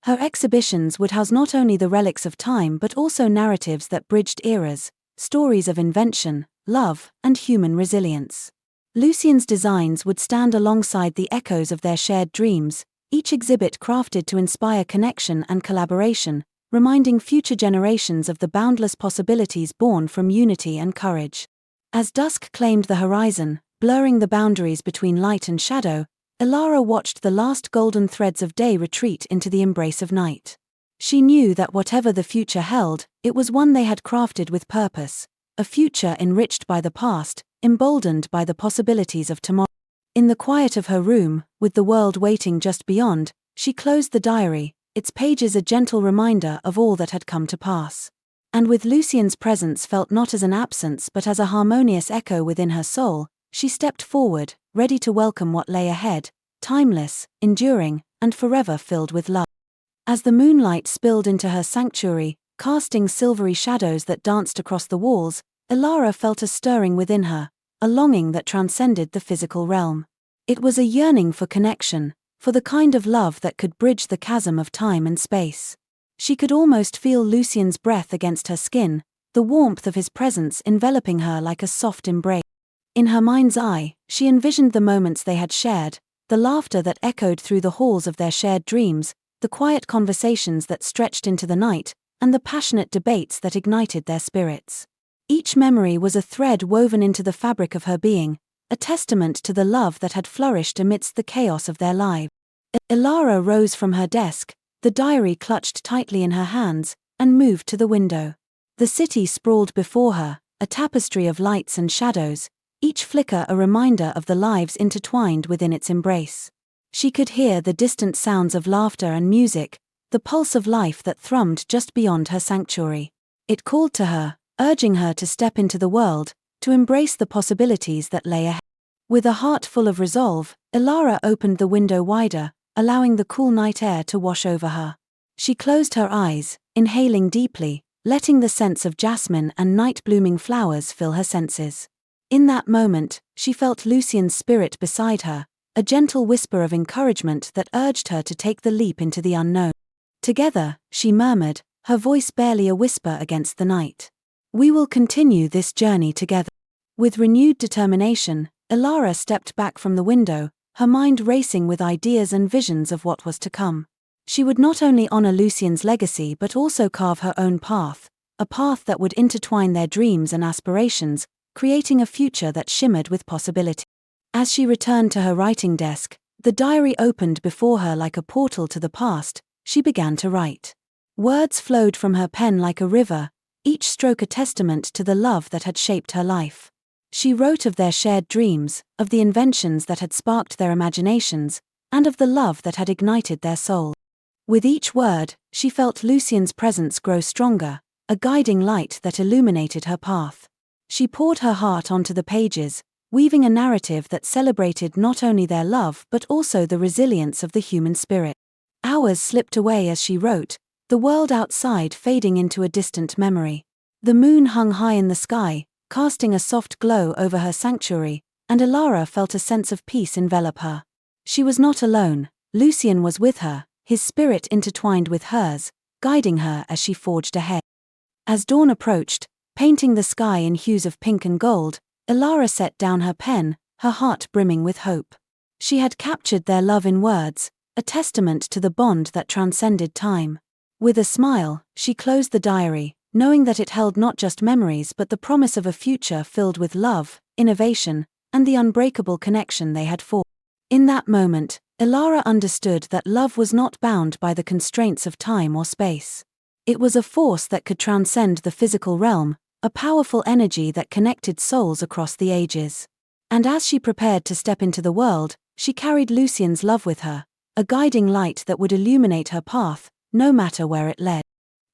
Her exhibitions would house not only the relics of time but also narratives that bridged eras, stories of invention, love, and human resilience. Lucien's designs would stand alongside the echoes of their shared dreams, each exhibit crafted to inspire connection and collaboration, reminding future generations of the boundless possibilities born from unity and courage. As dusk claimed the horizon, blurring the boundaries between light and shadow, Elara watched the last golden threads of day retreat into the embrace of night. She knew that whatever the future held, it was one they had crafted with purpose, a future enriched by the past, emboldened by the possibilities of tomorrow. In the quiet of her room, with the world waiting just beyond, she closed the diary, its pages a gentle reminder of all that had come to pass. And with Lucien's presence felt not as an absence but as a harmonious echo within her soul, she stepped forward, ready to welcome what lay ahead, timeless, enduring, and forever filled with love. As the moonlight spilled into her sanctuary, casting silvery shadows that danced across the walls, Elara felt a stirring within her, a longing that transcended the physical realm. It was a yearning for connection, for the kind of love that could bridge the chasm of time and space. She could almost feel Lucien's breath against her skin, the warmth of his presence enveloping her like a soft embrace. In her mind's eye, she envisioned the moments they had shared, the laughter that echoed through the halls of their shared dreams, the quiet conversations that stretched into the night, and the passionate debates that ignited their spirits. Each memory was a thread woven into the fabric of her being, a testament to the love that had flourished amidst the chaos of their lives. Elara rose from her desk, the diary clutched tightly in her hands, and moved to the window. The city sprawled before her, a tapestry of lights and shadows, each flicker a reminder of the lives intertwined within its embrace. She could hear the distant sounds of laughter and music, the pulse of life that thrummed just beyond her sanctuary. It called to her, urging her to step into the world, to embrace the possibilities that lay ahead. With a heart full of resolve, Elara opened the window wider, allowing the cool night air to wash over her. She closed her eyes, inhaling deeply, letting the scents of jasmine and night-blooming flowers fill her senses. In that moment, she felt Lucien's spirit beside her, a gentle whisper of encouragement that urged her to take the leap into the unknown. Together, she murmured, her voice barely a whisper against the night. "We will continue this journey together." With renewed determination, Elara stepped back from the window, her mind racing with ideas and visions of what was to come. She would not only honor Lucien's legacy but also carve her own path, a path that would intertwine their dreams and aspirations, creating a future that shimmered with possibility. As she returned to her writing desk, the diary opened before her like a portal to the past. She began to write. Words flowed from her pen like a river, each stroke a testament to the love that had shaped her life. She wrote of their shared dreams, of the inventions that had sparked their imaginations, and of the love that had ignited their soul. With each word, she felt Lucien's presence grow stronger, a guiding light that illuminated her path. She poured her heart onto the pages, weaving a narrative that celebrated not only their love but also the resilience of the human spirit. Hours slipped away as she wrote, the world outside fading into a distant memory. The moon hung high in the sky, casting a soft glow over her sanctuary, and Elara felt a sense of peace envelop her. She was not alone. Lucien was with her, his spirit intertwined with hers, guiding her as she forged ahead. As dawn approached, painting the sky in hues of pink and gold, Elara set down her pen, her heart brimming with hope. She had captured their love in words, a testament to the bond that transcended time. With a smile, she closed the diary, knowing that it held not just memories but the promise of a future filled with love, innovation, and the unbreakable connection they had forged. In that moment, Elara understood that love was not bound by the constraints of time or space. It was a force that could transcend the physical realm, a powerful energy that connected souls across the ages. And as she prepared to step into the world, she carried Lucien's love with her, a guiding light that would illuminate her path, no matter where it led.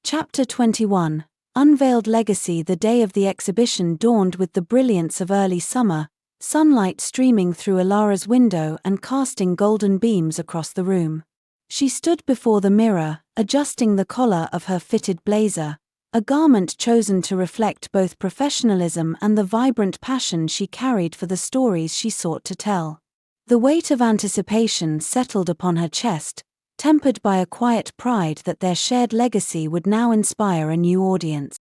Chapter 21. Unveiled Legacy. The day of the exhibition dawned with the brilliance of early summer, sunlight streaming through Elara's window and casting golden beams across the room. She stood before the mirror, adjusting the collar of her fitted blazer, a garment chosen to reflect both professionalism and the vibrant passion she carried for the stories she sought to tell. The weight of anticipation settled upon her chest, tempered by a quiet pride that their shared legacy would now inspire a new audience.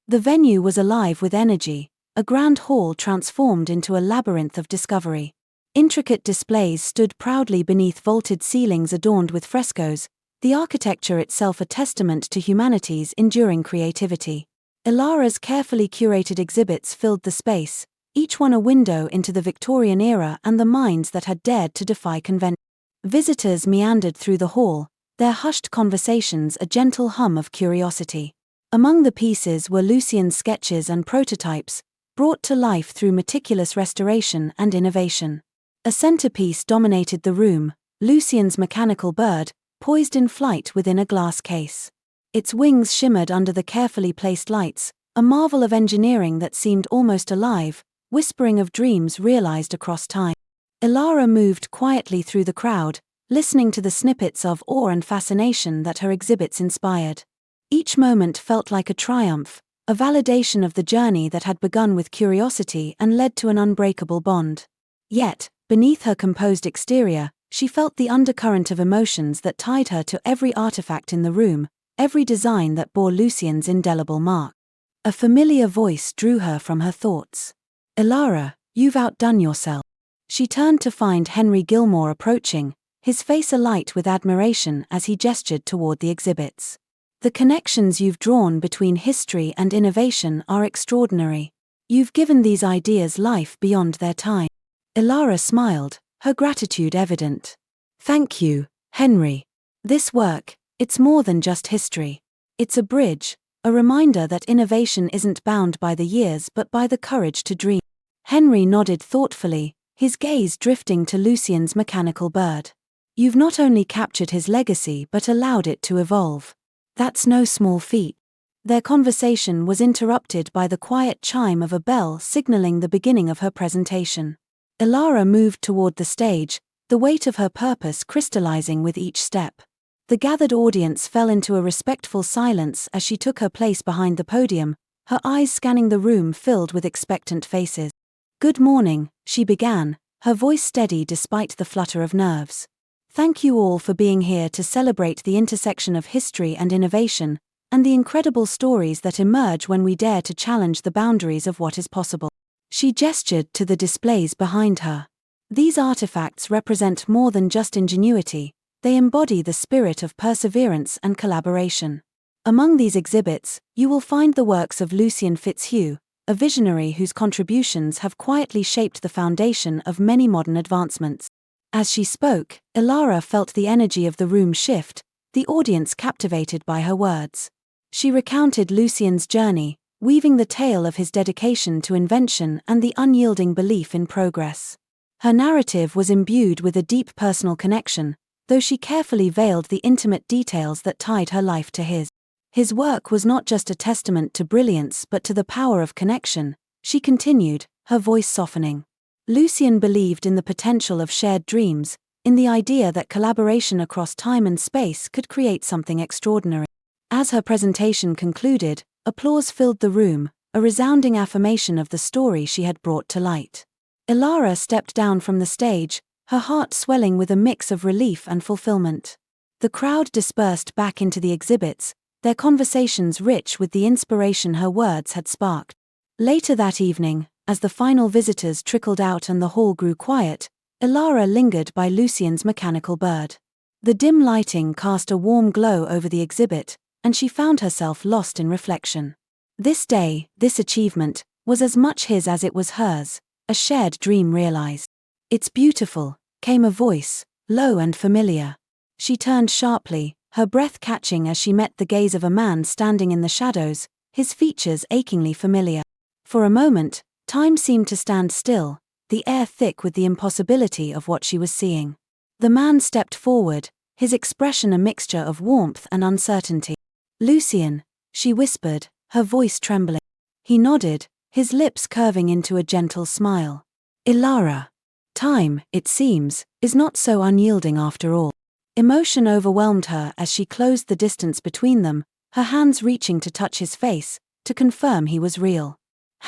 The venue was alive with energy, a grand hall transformed into a labyrinth of discovery. Intricate displays stood proudly beneath vaulted ceilings adorned with frescoes, the architecture itself a testament to humanity's enduring creativity. Elara's carefully curated exhibits filled the space, each one a window into the Victorian era and the minds that had dared to defy convention. Visitors meandered through the hall, their hushed conversations a gentle hum of curiosity. Among the pieces were Lucien's sketches and prototypes, brought to life through meticulous restoration and innovation. A centerpiece dominated the room, Lucien's mechanical bird, poised in flight within a glass case. Its wings shimmered under the carefully placed lights, a marvel of engineering that seemed almost alive, whispering of dreams realized across time. Elara moved quietly through the crowd, listening to the snippets of awe and fascination that her exhibits inspired. Each moment felt like a triumph, a validation of the journey that had begun with curiosity and led to an unbreakable bond. Yet, beneath her composed exterior, she felt the undercurrent of emotions that tied her to every artifact in the room, every design that bore Lucien's indelible mark. A familiar voice drew her from her thoughts. "Elara, you've outdone yourself." She turned to find Henry Gilmore approaching, his face alight with admiration as he gestured toward the exhibits. "The connections you've drawn between history and innovation are extraordinary. You've given these ideas life beyond their time." Elara smiled, her gratitude evident. "Thank you, Henry. This work, it's more than just history. It's a bridge, a reminder that innovation isn't bound by the years but by the courage to dream." Henry nodded thoughtfully, his gaze drifting to Lucien's mechanical bird. "You've not only captured his legacy but allowed it to evolve. That's no small feat." Their conversation was interrupted by the quiet chime of a bell signaling the beginning of her presentation. Elara moved toward the stage, the weight of her purpose crystallizing with each step. The gathered audience fell into a respectful silence as she took her place behind the podium, her eyes scanning the room filled with expectant faces. "Good morning," she began, her voice steady despite the flutter of nerves. "Thank you all for being here to celebrate the intersection of history and innovation, and the incredible stories that emerge when we dare to challenge the boundaries of what is possible." She gestured to the displays behind her. "These artifacts represent more than just ingenuity, they embody the spirit of perseverance and collaboration. Among these exhibits, you will find the works of Lucien Fitzhugh, a visionary whose contributions have quietly shaped the foundation of many modern advancements." As she spoke, Elara felt the energy of the room shift, the audience captivated by her words. She recounted Lucien's journey, weaving the tale of his dedication to invention and the unyielding belief in progress. Her narrative was imbued with a deep personal connection, though she carefully veiled the intimate details that tied her life to his. His work was not just a testament to brilliance but to the power of connection, she continued, her voice softening. Lucien believed in the potential of shared dreams, in the idea that collaboration across time and space could create something extraordinary. As her presentation concluded, applause filled the room, a resounding affirmation of the story she had brought to light. Elara stepped down from the stage, her heart swelling with a mix of relief and fulfillment. The crowd dispersed back into the exhibits, their conversations rich with the inspiration her words had sparked. Later that evening, as the final visitors trickled out and the hall grew quiet, Elara lingered by Lucien's mechanical bird. The dim lighting cast a warm glow over the exhibit, and she found herself lost in reflection. This day, this achievement, was as much his as it was hers, a shared dream realized. "It's beautiful," came a voice, low and familiar. She turned sharply, her breath catching as she met the gaze of a man standing in the shadows, his features achingly familiar. For a moment, time seemed to stand still, the air thick with the impossibility of what she was seeing. The man stepped forward, his expression a mixture of warmth and uncertainty. "Lucien," she whispered, her voice trembling. He nodded, his lips curving into a gentle smile. "Elara. Time, it seems, is not so unyielding after all." Emotion overwhelmed her as she closed the distance between them, her hands reaching to touch his face, to confirm he was real.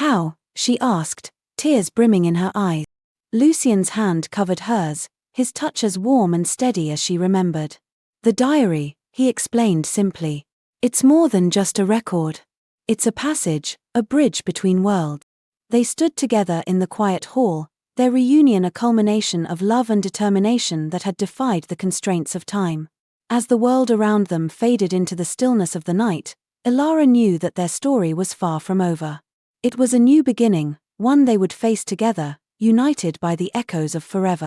"How?" she asked, tears brimming in her eyes. Lucien's hand covered hers, his touch as warm and steady as she remembered. "The diary," he explained simply. "It's more than just a record. It's a passage, a bridge between worlds." They stood together in the quiet hall, their reunion a culmination of love and determination that had defied the constraints of time. As the world around them faded into the stillness of the night, Elara knew that their story was far from over. It was a new beginning, one they would face together, united by the echoes of forever.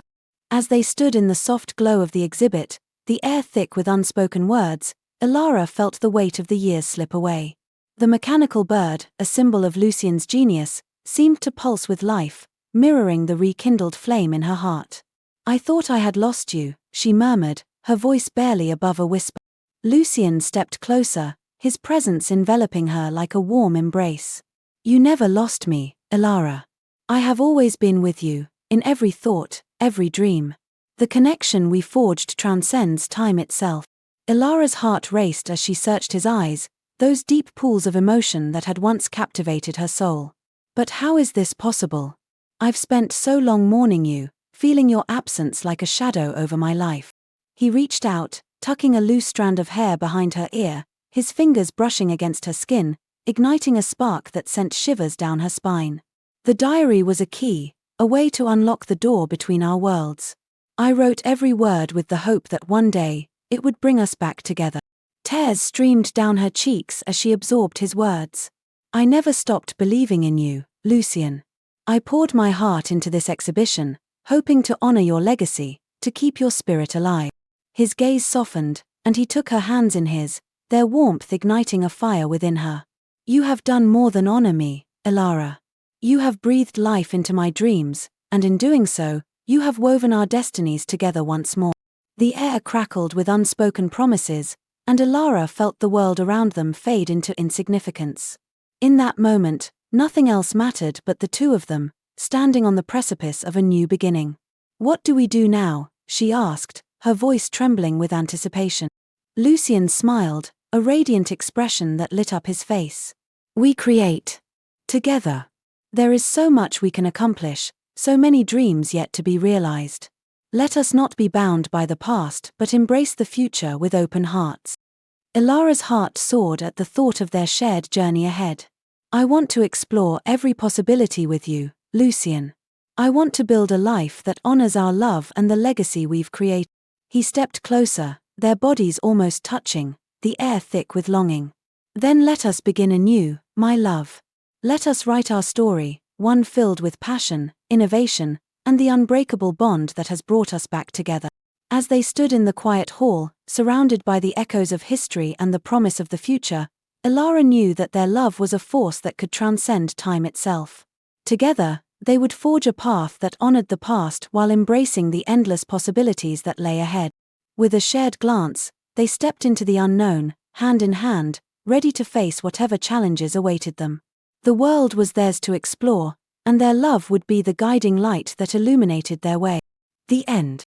As they stood in the soft glow of the exhibit, the air thick with unspoken words, Elara felt the weight of the years slip away. The mechanical bird, a symbol of Lucien's genius, seemed to pulse with life, mirroring the rekindled flame in her heart. "I thought I had lost you," she murmured, her voice barely above a whisper. Lucien stepped closer, his presence enveloping her like a warm embrace. "You never lost me, Elara. I have always been with you, in every thought, every dream. The connection we forged transcends time itself." Elara's heart raced as she searched his eyes, those deep pools of emotion that had once captivated her soul. "But how is this possible? I've spent so long mourning you, feeling your absence like a shadow over my life." He reached out, tucking a loose strand of hair behind her ear, his fingers brushing against her skin, igniting a spark that sent shivers down her spine. "The diary was a key, a way to unlock the door between our worlds. I wrote every word with the hope that one day, it would bring us back together." Tears streamed down her cheeks as she absorbed his words. "I never stopped believing in you, Lucien. I poured my heart into this exhibition, hoping to honor your legacy, to keep your spirit alive." His gaze softened, and he took her hands in his, their warmth igniting a fire within her. "You have done more than honor me, Elara. You have breathed life into my dreams, and in doing so, you have woven our destinies together once more." The air crackled with unspoken promises, and Elara felt the world around them fade into insignificance. In that moment, nothing else mattered but the two of them, standing on the precipice of a new beginning. "What do we do now?" she asked, her voice trembling with anticipation. Lucien smiled, a radiant expression that lit up his face. "We create. Together. There is so much we can accomplish, so many dreams yet to be realized. Let us not be bound by the past but embrace the future with open hearts." Elara's heart soared at the thought of their shared journey ahead. "I want to explore every possibility with you, Lucien. I want to build a life that honors our love and the legacy we've created." He stepped closer, their bodies almost touching, the air thick with longing. "Then let us begin anew, my love. Let us write our story, one filled with passion, innovation, and the unbreakable bond that has brought us back together." As they stood in the quiet hall, surrounded by the echoes of history and the promise of the future, Elara knew that their love was a force that could transcend time itself. Together, they would forge a path that honored the past while embracing the endless possibilities that lay ahead. With a shared glance, they stepped into the unknown, hand in hand, ready to face whatever challenges awaited them. The world was theirs to explore, and their love would be the guiding light that illuminated their way. The end.